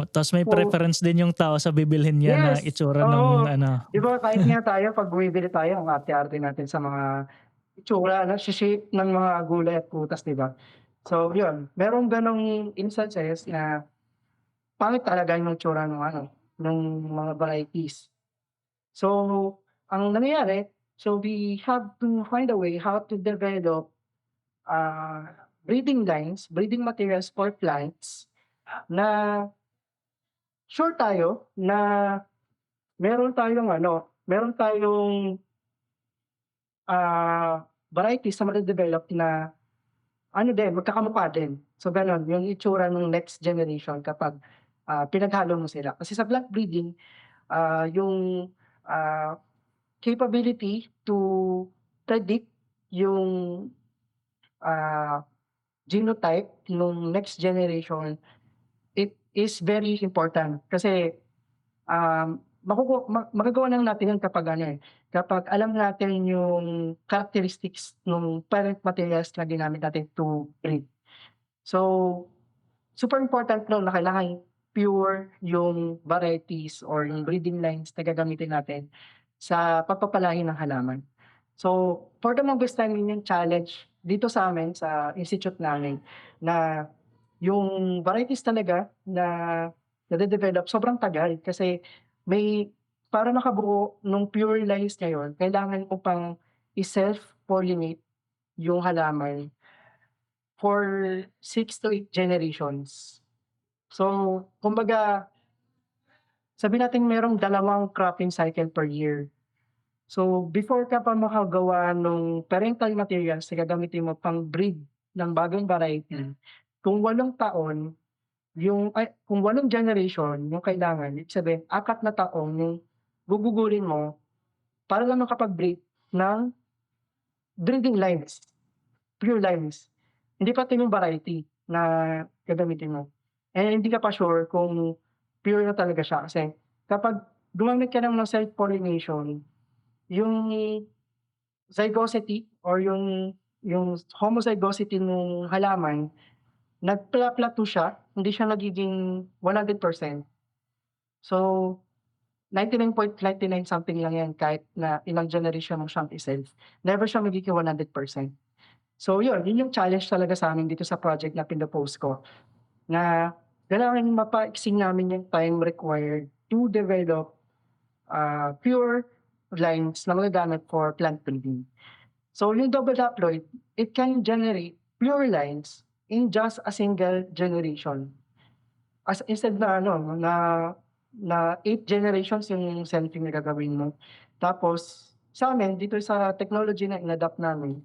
Ta's may So preference din yung tao sa bibilhin niya na yes, itsura nung oo. ano. 'Di ba kahit nga tayo 'pag bumibili tayo ang arte-arte natin sa mga itsura shape ng mga gulay at prutas, 'di ba? So yun, merong ganong instances na pangit talaga yung itsura nung ano, nung mga varieties. So, ang nangyayari, so we have to find a way how to develop, breeding lines, breeding materials for plants na sure tayo na meron tayong, varieties na made-develop na ano din, magkakamukha din. So gano'n, yung itsura nung next generation kapag, pinaghalo mo sila. Kasi sa black breeding, yung, ah, capability to predict yung, ah, genotype nung next generation, it is very important. Kasi, magagawa lang natin yun kapag ano, kapag alam natin yung characteristics nung parent materials na ginamit natin to breed. So, super important nun na kailangan pure yung varieties or yung breeding lines na gagamitin natin sa pagpapalahi ng halaman. So, for the longest time yun yung challenge dito sa'min sa institute namin na yung varieties talaga na nade-develop sobrang tagal kasi may para makabuo nung pure lines na yun kailangan mo pang i-self-pollinate yung halaman for 6 to 8 generations. So, kumbaga sabihin nating merong 2 cropping cycle per year. So, before ka pa makagawa nung parental materials na gagamitin mo pang-breed ng bagong variety, kung 8 taon kung 8 generation yung kailangan, ibig sabihin 4 na taon yung gugugulin mo para lang makapag-breed ng breeding lines, pure lines. Hindi pa 'to yung variety na gagamitin mo. Hindi ka pa sure kung pure na talaga siya kasi kapag gumamit ka ng self-pollination, yung zygosity or yung homozygosity nung halaman nagpla-plateau siya, hindi siya nagiging 100%. So, 99.99 something lang yan kahit na ilang generation mo siyang i-self, never siya magiging 100%. So yun yung challenge talaga sa'min dito sa project na pino-post ko, na kailangan mapaiksing namin yung time required to develop, pure lines na magagamit for plant breeding. So yung double haploid, it can generate pure lines in just a single generation. As instead na ano na na 8 generations yung selfing na gagawin mo. Tapos sa'min dito sa technology na in-adapt namin,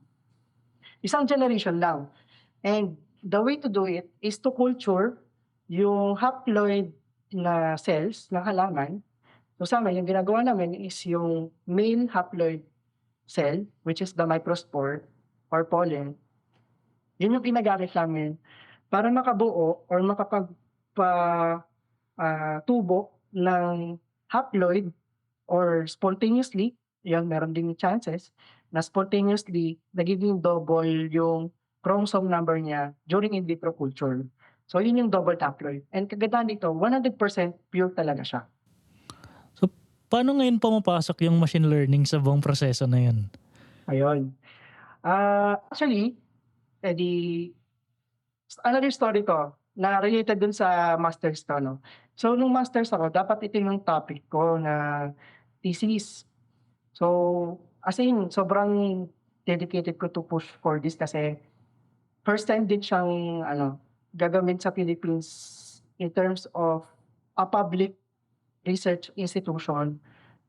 isang generation lang. And the way to do it is to culture yung haploid na cells ng halaman. So sa'min yung ginagawa namin is yung male haploid cell, which is the microspore or pollen, yun yung ginagamit namin para makabuo or tubo ng haploid or spontaneously, yan meron ding chances na spontaneously nagiging double yung chromosome number niya during in vitro culture. So yun yung double haploid and kagandahan dito 100% pure talaga siya. So, paano ngayon pumapasok yung machine learning sa buong proseso na yun? Ayun. Actually, di another story 'to na related dun sa masters ko 'no. So nung masters ako dapat ito yung topic ko na thesis. So, as in sobrang dedicated ko to push for this kasi first time din siyang ano, gagamit sa Philippines in terms of a public research institution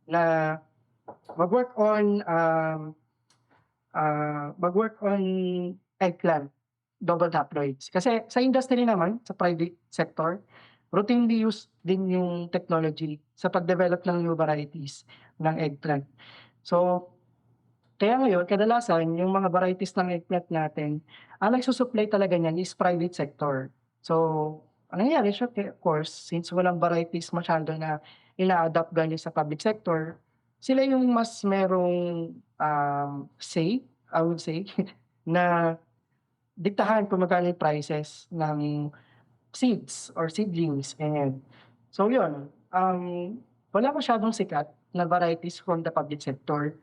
na mag-work on, mag-work on eggplant double haploids. Kasi sa industry naman, sa private sector, routinely used din yung technology sa pag-develop ng new varieties ng eggplant. So, kaya ngayon kadalasan yung mga varieties ng eggplant natin, ang nagsu-supply talaga niyan is private sector. So, ang nangyayari siyempre of course, since walang varieties masyado na ina-adapt galing sa public sector, sila yung mas merong, say, I would say, na diktahan kung magkano yung prices ng seeds or seedlings, ganyan. So yun, wala masyadong sikat na varieties from the public sector.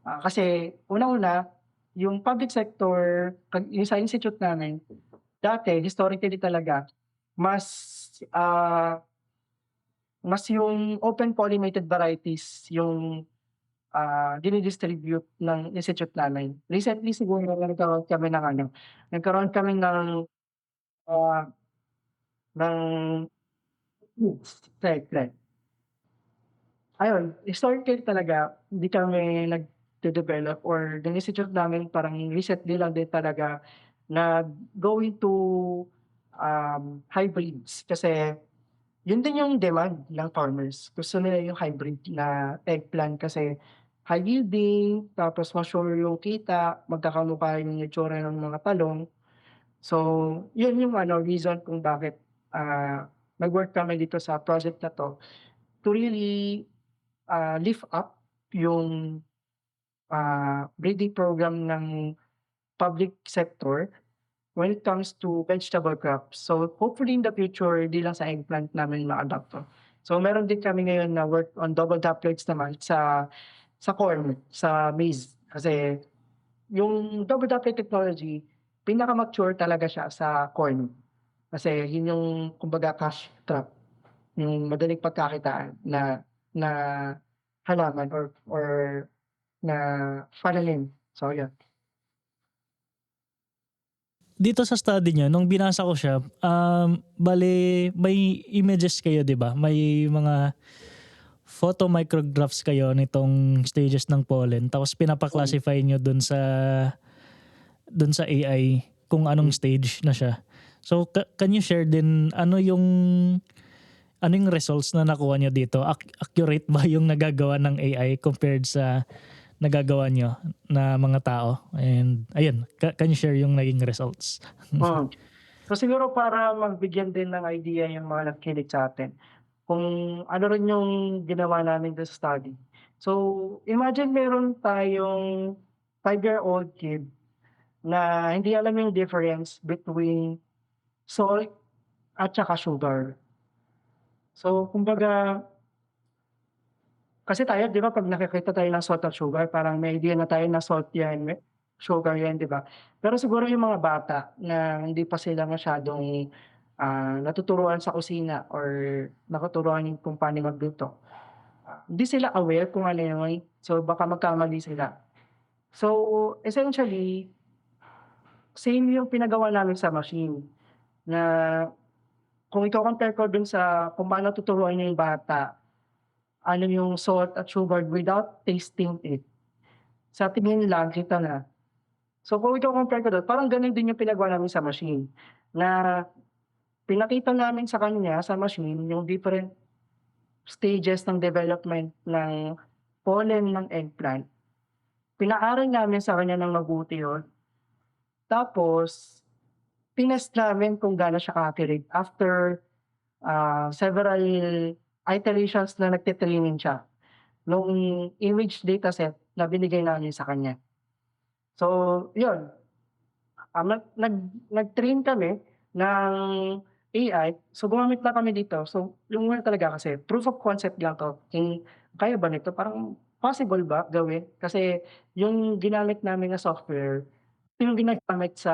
Kasi unang-una, yung public sector, yung sa institute namin, dati historically talaga, mas, mas yung open pollinated varieties yung, dini-distribute ng institute namin. Recently siguro nagkaroon kami ah, ng secret. Ayun, historically talaga hindi kami nagde-develop or yung institute namin parang recently lang din talaga na going to hybrids kasi yun din yung demand ng farmers. Gusto nila yung hybrid na eggplant kasi high yielding, tapos ma-sure yung kita, magkakamukha yung itsura ng mga talong. So, yun yung reason kung bakit nag-work kami dito sa project na 'to to really lift up yung breeding program ng public sector when it comes to vegetable crops. So, hopefully in the future, di lang sa eggplant namin ma-adopt 'to. So, meron din kami ngayon na work on double droplets naman sa corn, sa maize. Kasi yung double droplet technology, pinaka-mature talaga siya sa corn. Kasi yun yung kumbaga cash crop, yung madaling pagkakitaan na halaman or na pananim. So, yun. Dito sa study niyo nung binasa ko siya, bale may images kayo 'di ba? May mga photo micrographs kayo nitong stages ng pollen tapos Mm, pinapa-classify niyo dun sa AI kung anong stage na siya. So can you share din ano yung results na nakuha niyo dito? Accurate ba yung nagagawa ng AI compared sa nagagawa niyo na mga tao? And ayun, can you share yung naging results? mm. So, siguro para magbigyan din ng idea yung mga nakikinig sa'tin, kung ano rin yung ginawa namin dun sa study. So, imagine meron tayong 5-year-old kid na hindi alam yung difference between salt at saka sugar. So, kumbaga kasi tayo 'di ba 'pag nakakita tayo ng salt at sugar parang may idea na tayo na salt 'yan, sugar 'yan 'di ba? Pero siguro yung mga bata na hindi pa sila masyadong natuturuan sa kusina or natuturuan kung paano magluto, hindi sila aware kung ano yun, so baka magkamali sila. So, essentially, same yung pinagawa namin sa machine na kung iko-compare ko dun sa kung paano tuturuan yung bata, ano yung salt at sugar without tasting it, sa tingin lang kita na. So kung iko-compare ko dun parang ganun din yung pinagawa namin sa machine, na pinakita namin sa kanya sa machine yung different stages ng development ng pollen ng eggplant. Pinaaral namin sa kanya ng mabuti yun, tapos tinest namin kung gaano siya ka-accurate after several iterations na nagte-training siya nung image dataset na binigay namin sa kanya. So yun, nag-train kami ng AI, so gumamit lang kami dito. So yung una talaga kasi proof of concept lang 'to, kung kaya ba nito, parang possible ba gawin? Kasi yung ginamit namin na software, ito yung ginagamit sa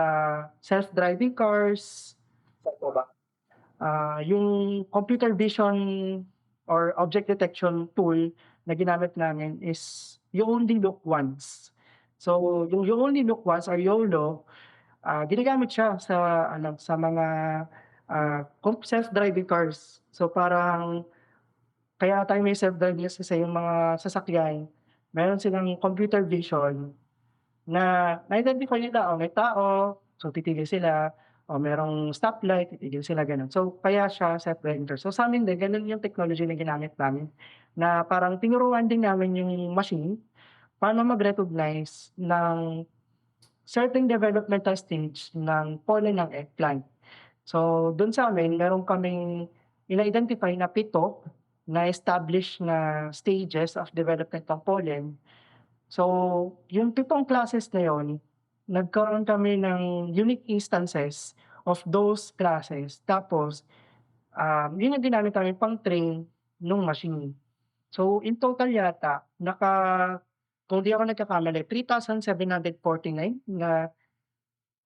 self-driving cars, ano ba, yung computer vision or object detection tool na ginamit namin is You Only Look Once. So yung You Only Look Once or YOLO, ginagamit siya sa mga self-driving cars. So, parang kaya tayo may self-driving kasi yung mga sasakyan, meron silang computer vision na na-identify nila, may tao, so titigil sila, o merong stoplight, titigil sila, gano'n. So, kaya siya self-driving car. So, sa'min din gano'n yung technology na ginamit namin, na parang tinuruan din namin yung machine paano mag-recognize ng certain developmental stage ng pollen ng eggplant. So, dun sa'min meron kaming ina-identify na 7 na established na stages of development ng pollen. So, yung 7 classes na yun, nagkaroon kami ng unique instances of those classes. Tapos, yun yung ginamit namin pang-train nung machine. So, in total yata kung di ako nagkakamali, 3,749 na,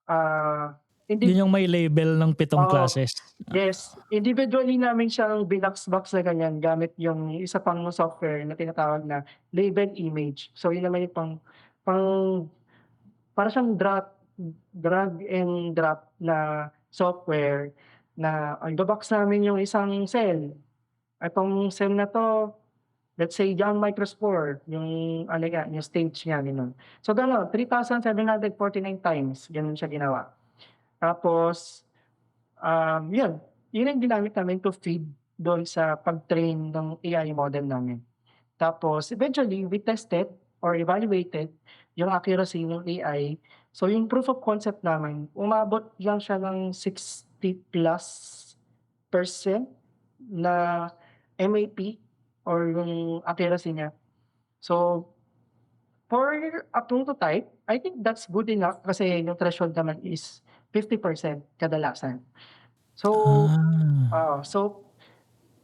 ah, hindi. Yun yung may label ng 7 classes. Yes, individually namin siyang binox-box na ganyan gamit yung isa pang software na tinatawag na label image. So yun naman yung pang para siyang drag and drop na software na ibo-box namin yung isang cell. Itong cell na 'to, let's say young microspore, yung ano niya, yung stage niya gano'n. So gano'n, 3,749 times gano'n siya ginawa. Tapos, yun, yun ang ginamit namin to feed do'n sa pag-train ng AI model namin. Tapos eventually we tested or evaluated yung accuracy ng AI. So yung proof of concept namin umabot lang siya ng 60+% na MAP or yung accuracy niya. So for a prototype, I think that's good enough kasi yung threshold naman is 50% kadalasan. So, Ah. so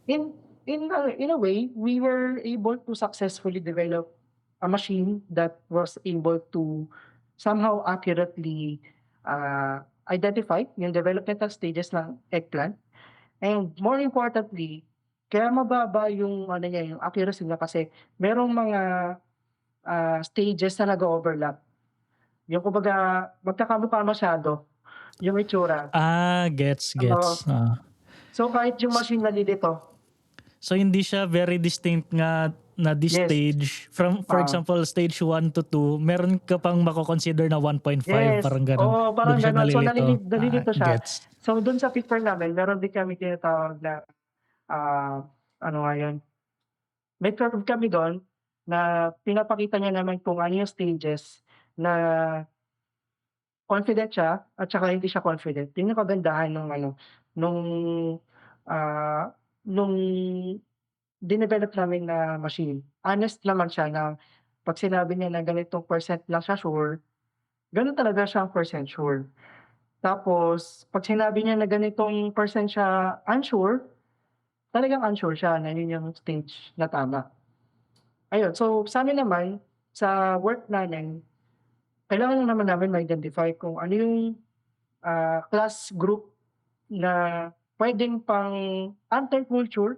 In in a way, we were able to successfully develop a machine that was able to somehow accurately, identify yung developmental stages ng eggplant and more importantly, kaya mababa yung ano niya, yung accuracy niya kasi merong mga, stages na nag-o-overlap. Yung kumbaga magkakamukha masyado yung itsura, Gets, oo. gets. So kahit yung machine nalilito, So hindi siya very distinct nga na this yes, stage from for oo. example stage 1 to 2 meron ka pang mako-consider na 1.5 Yes, parang gano'n, oo, dun parang siya gano'n. So, nalilito. nalilito siya. Gets. So, dun sa picture namin meron din kaming tinatawag na, ah, ano nga yun, may curve kami dun na pinapakita niya naman kung ano yung stages na confident siya at saka hindi siya confident. Yun yung kagandahan nung ano, nung, nung dinevelop namin na machine. Honest naman siya na 'pag sinabi niya na ganitong percent lang siya sure, gano'n talaga siyang percent sure. Tapos 'pag sinabi niya na ganitong percent siya unsure, talagang unsure siya na yun yung stage na tama. Ayun, so sa'min naman, sa work namin, kailangan lang naman namin ma-identify kung ano yung, class group na puwedeng pang culture,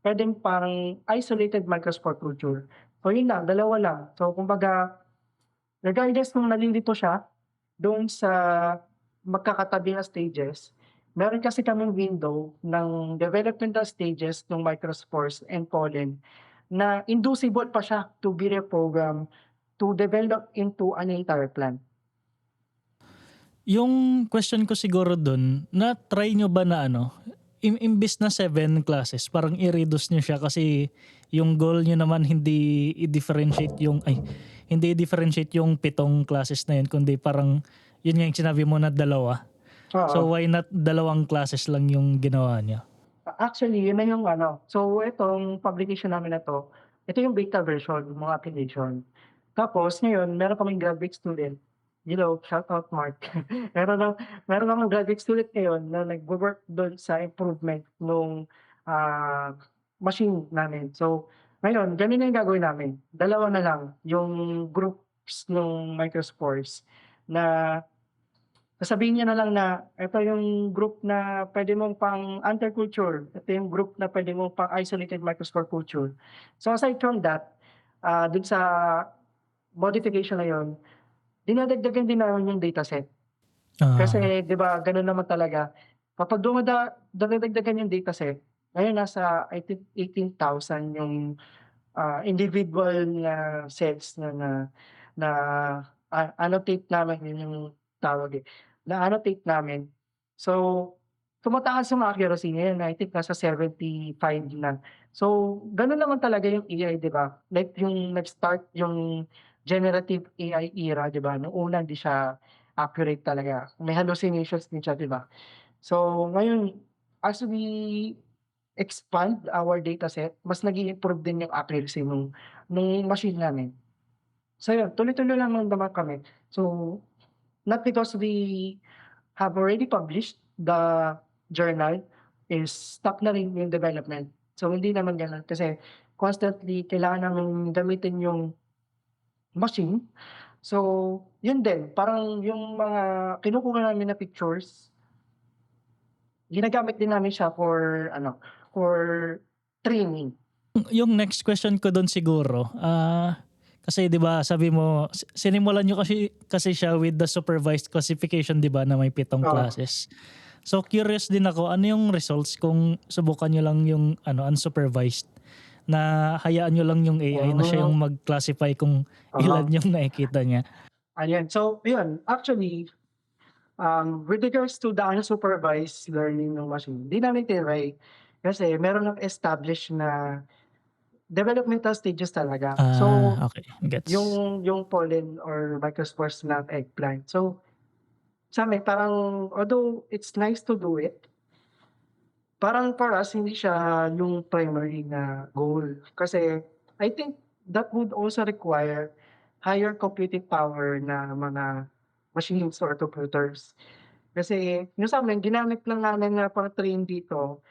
puwedeng pang isolated microspore culture. So yun lang, dalawa lang. So kumbaga, regardless kung nalilito siya doon sa magkakatabi na stages, meron kasi kaming window ng developmental stages ng microspores and pollen na inducible pa siya to be reprogrammed to develop into an entire plant. Yung question ko siguro dun, na-try nyo ba na ano, imbes na 7 classes parang i-reduce niyo siya kasi yung goal niyo naman hindi i-differentiate yung 7 classes na yun kundi parang yun nga yung sinabi mo na 2. Oo. So why not 2 classes lang yung ginawa niyo? Actually yun na yung ano, so itong publication namin na 'to, ito yung beta version ng mga application. Tapos ngayon meron kaming graduate student, you know, shout out Mark. Meron ng meron akong graduate student ngayon na nagwo-work dun sa improvement nung, ah, machine namin. So ngayon ganun na yung gagawin namin, dalawa na lang yung groups nung microspores na sasabihin niyo na lang na ito yung group na puwede mong pang culture, ito yung group na puwede mong pang isolated microspore culture. So aside from that, dun sa modification na yun, dinadagdagan din namin yung dataset. Ah, Kasi 'di ba gano'n naman talaga, kapag dadagdagan yung dataset, ngayon nasa I think 18,000 yung, individual na cells na annotate namin, yun yung tawag, na-annotate namin. So, tumataas yung accuracy ngayon, I think nasa 75 na. So, gano'n naman talaga yung AI, 'di ba? Like yung nag-start yung generative AI era, 'di ba? Nung una hindi siya accurate talaga, may hallucinations din siya, 'di ba? So, ngayon as we expand our dataset, mas nag-i-improve din yung accuracy nung machine namin. So yun, tuloy-tuloy lang naman kami. So, not because we have already published the journal is stop na rin yung development. So, hindi naman gano'n kasi constantly kailangan naming gamitin yung machine. So, yun din parang yung mga kinukuha namin na pictures, ginagamit din namin siya for ano, for training. yung next question ko dun siguro, kasi 'di ba sabi mo sinimulan niyo kasi kasi siya with the supervised classification 'di ba na may 7 classes. So curious din ako, ano yung results kung subukan niyo lang yung ano unsupervised, na hayaan niyo lang yung AI na siya Ah, yung mag-classify kung ilan oo. yung nakikita niya? Ayan, so yun, actually, With regards to the unsupervised learning ng machine, di namin tinry. Kasi meron ng established na developmental stages talaga. So, Okay, gets. yung pollen or microspores ng eggplant. So, sa'min parang although it's nice to do it, parang for us hindi siya yung primary na goal. Kasi I think that would also require higher computing power na mga machines or computers. Kasi yung sa'min ginamit lang namin na pang-train dito,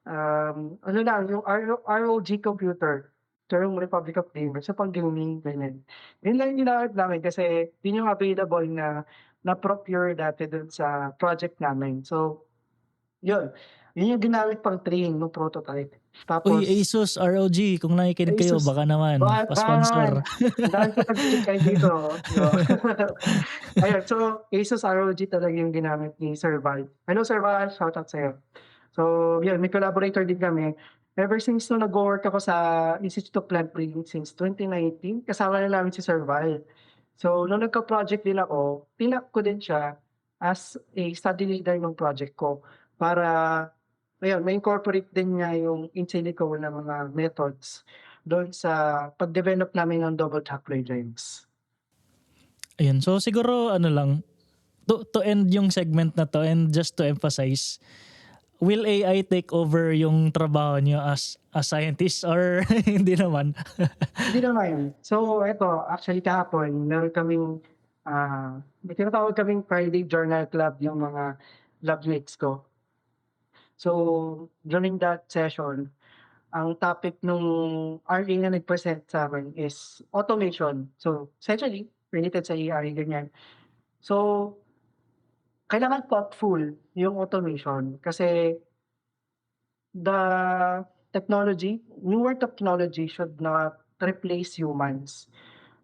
ano lang yung ROG computer, yung Republic of Gamers, sa pang-gaming ganyan. Yun lang yung ginamit namin kasi yun yung available na procure dati dun sa project namin. So yun, yun yung ginamit pang-train nung prototype. Uy, Tapos ASUS ROG kung nakikinig kayo Asus, baka naman baka naman, pa-sponsor. ang dami ko nagchi-chicken dito, 'no. Ayun, so Asus ROG talaga yung ginamit ni Sir Val. Hello Sir Val, shoutout sa'yo. So yun, may collaborator din kami. Ever since nung nagwo-work ako sa Institute of Plant Breeding since 2019, kasama na namin si Sir Val. So nung nagka-project din ako, tinap ko din siya as a study leader ng project ko para ayun, ma-incorporate din niya yung in silico na mga methods do'n sa pag-develop namin ng double haploid drives. Ayun, so siguro ano lang, to end yung segment na 'to and just to emphasize, will AI take over yung trabaho niyo as scientist or hindi naman? Hindi naman. So eto, actually kahapon meron kaming, may tinatawag kaming Friday Journal Club yung mga labmates ko. So during that session, ang topic nung RA na nag-present sa'min is automation. So essentially related sa AI ganyan. So kailangan thoughtful yung automation kasi the newer technology should not replace humans.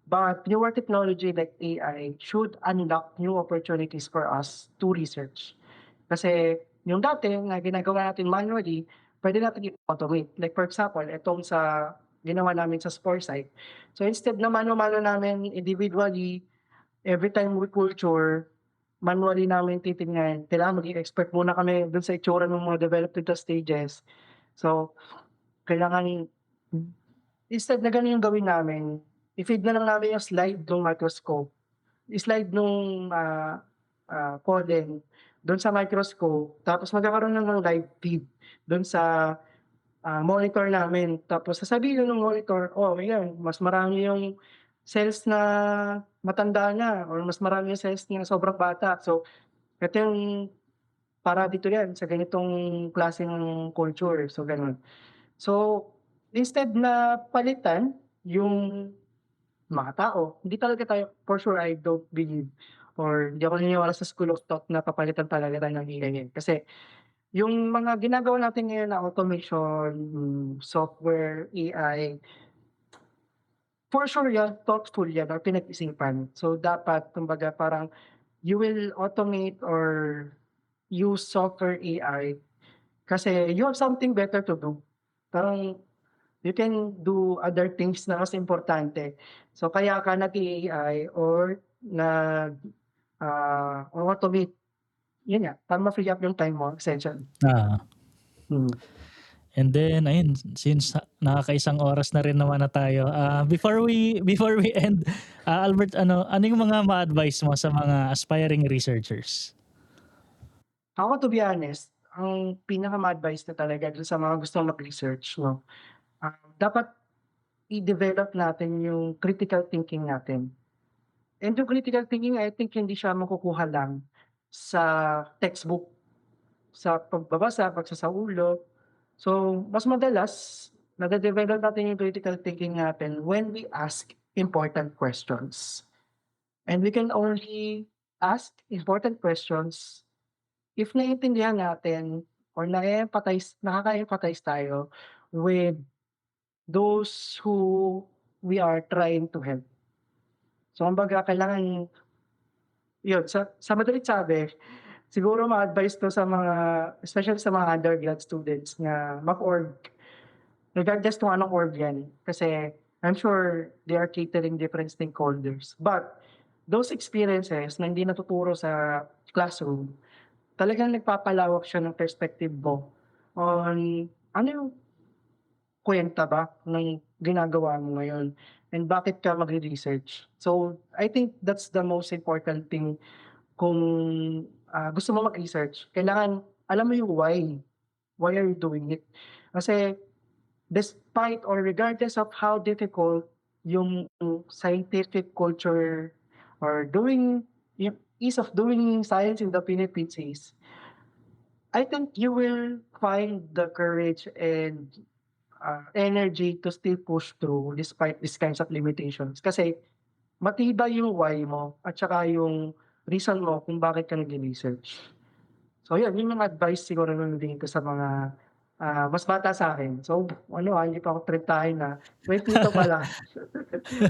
But newer technology like AI should unlock new opportunities for us to research. Kasi yung dati na ginagawa natin manually, pwede natin i-automate. Like for example, itong sa ginawa namin sa spore site. So instead na mano-mano namin individually, every time we culture, manually namin titingnan. Kailangan maging expert muna kami dun sa itsura ng mga developmental stages. So, kailangan instead na gano'n yung gawin namin, i-feed na lang namin yung slide nung microscope, slide nung, pollen dun sa microscope, tapos magkakaroon na ng live feed dun sa, monitor namin. Tapos sasabihin nung monitor, "Oh, ayan mas marami yung cells na matanda na or mas marami yung cells na sobrang bata. So, ito yung para dito yan sa ganitong klaseng culture." So, gano'n. So, instead na palitan yung mga tao, hindi talaga tayo for sure I don't believe or hindi ako naniniwala sa school of thought na papalitan talaga tayo ng AI. Kasi yung mga ginagawa natin ngayon na automation, software, AI, for sure yan, thoughtful yan or pinag-isipan. So, dapat kumbaga parang you will automate or use software AI kasi you have something better to do. Parang you can do other things na mas importante. So kaya ka nag-a-AI or automate, yun nga, para ma-free up yung time mo essentially. Oo. Hmm. And then ayun, since nakakaisang oras na rin naman na tayo, before we end, Albert, ano yung mga ma-advice mo sa mga aspiring researchers? Ako to be honest, ang pinaka ma-advice ko talaga dun sa mga gustong mag-research 'no, dapat i-develop natin yung critical thinking natin. And yung critical thinking I think hindi siya makukuha lang sa textbook, sa pagbabasa, pagsasaulo. So, mas madalas nade-develop natin yung critical thinking natin when we ask important questions. And we can only ask important questions if naiintindihan natin or nakaka-empathize tayo with those who we are trying to help. So kumbaga kailangan yun sa madaling sabi, siguro ma-advice ko sa mga especially sa mga undergrad students na mag-org. Regardless kung anong org yan, kasi I'm sure they are catering different stakeholders. But those experiences na hindi natuturo sa classroom, talagang nagpapalawak siya ng perspective mo on ano yung kuwenta ba ng ginagawa mo ngayon and bakit ka magre-research. So, I think that's the most important thing kung, gusto mo mag-research, kailangan alam mo yung why are you doing it? Kasi despite or regardless of how difficult yung scientific culture or yung ease of doing science in the Philippines is, I think you will find the courage and, energy to still push through despite these kinds of limitations. Kasi matibay yung why mo at saka yung reason mo kung bakit ka nagre-research. So yun yung advice siguro na bibigay ko sa mga, mas bata sa'kin. So ano, hindi pa ako trentahin, 22 pa lang.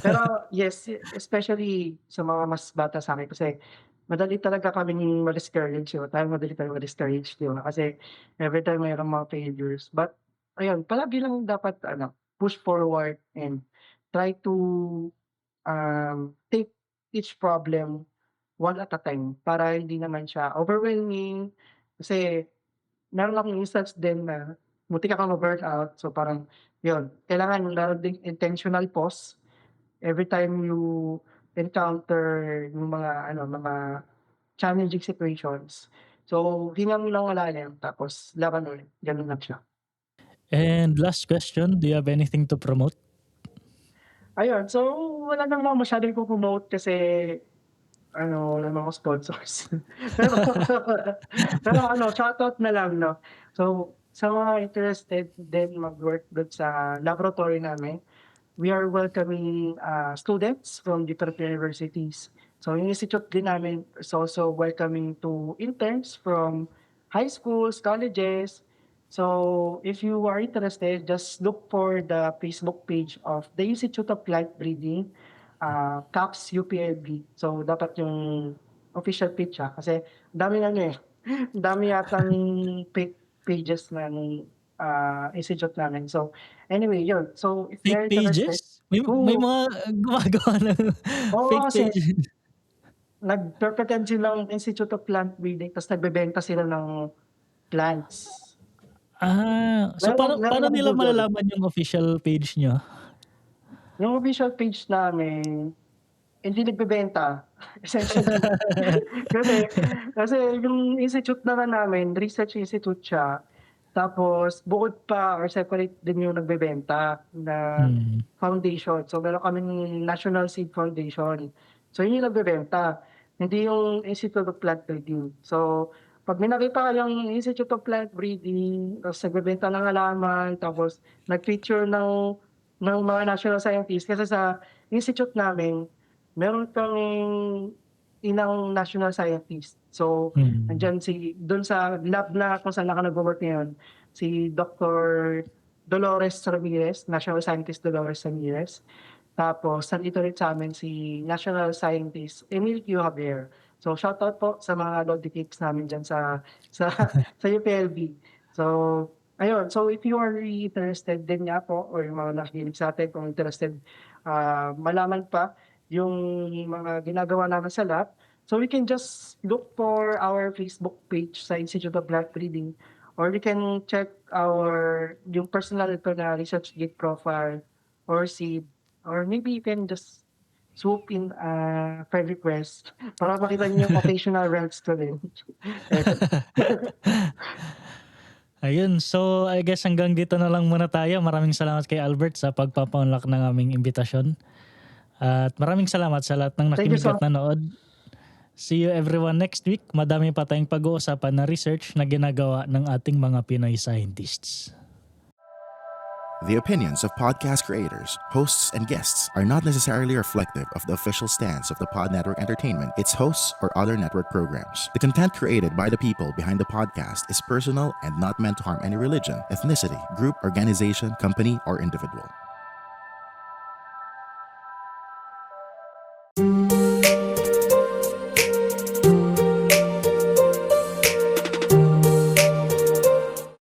Pero yes, especially sa mga mas bata sa'kin kasi madali talaga kaming ma-discourage, 'di ba? Tayong madali tayong ma-discourage, 'di ba? Kasi everytime mayroong mga failures. But ayun, palagi lang dapat ano, push forward and try to, take each problem one at a time para hindi naman siya overwhelming. Kasi meron akong instance din na muntik akong ma-burnout. So parang yun, kailangan meron ding intentional pause every time you encounter yung mga ano, mga challenging situations. So hinga mo ng malalim tapos laban ulit, ganun lang siya. And last question, do you have anything to promote? Ayun, so wala naman ako masyadong ipo-promote kasi ano, wala naman akong sponsors. Pero pero ano, shoutout na lang 'no. So, sa mga interested din mag-work dun sa laboratory namin, we are welcoming, students from different universities. So, yung institute din namin is also welcoming to interns from high schools, colleges. So, if you are interested, just look for the Facebook page of the Institute of Plant Breeding, CAPS UPLB. So, dapat yung official page siya kasi ang daming ano, eh, ang dami yatang pages ng, institute namin. So, anyway yun. So, if Fake you're interested, pages? May oo, mga gumagawa ng oo fake kasi pages. nagpe-pretend silang Institute of Plant Breeding ta's nagbebenta sila ng plants. So Meron paano akong nila budol. malalaman yung official page niyo? Yung official page namin, hindi nagbebenta, essentially. Kasi kasi yung institute naman namin, research institute siya, tapos bukod pa or separate din yung nagbebenta na Hmm, foundation. So meron kaming National Seed Foundation. So yun yung nagbebenta, hindi yung Institute of Plant Breeding. So 'pag may nakita kayong Institute of Plant Breeding, tapos nagbebenta ng halaman, tapos nag-feature ng mga national scientists kasi sa institute namin meron kaming ilang national scientist. So, hmm. andiyan dun sa lab na kung saan ako nagwo-work ngayon, si Doctor Dolores Ramirez, National Scientist Dolores Ramirez. Tapos nandito rin sa'min si National Scientist Emil Q. Javier. So, shoutout po sa mga Lodi Cakes namin diyan sa sa UPLB. So, ayun. So, if you are really interested din nga po or yung mga nakikinig sa'tin kung interested, malaman pa yung mga ginagawa namin sa lab, so we can just look for our Facebook page sa Institute of Plant Breeding or we can check yung personal ko na ResearchGate profile or seed or maybe you can just swoop in a friend request para makita niyo yung occasional rants ko din. Ayun, so I guess hanggang dito na lang muna tayo. Maraming salamat kay Albert sa pagpapa-unlock ng aming imbitasyon. At maraming salamat sa lahat ng Thank you nakinig so at nanood. See you everyone next week. Madami pa tayong pag-uusapan na research na ginagawa ng ating mga Pinoy scientists. The opinions of podcast creators, hosts, and guests are not necessarily reflective of the official stance of the Pod Network Entertainment, its hosts, or other network programs. The content created by the people behind the podcast is personal and not meant to harm any religion, ethnicity, group, organization, company, or individual.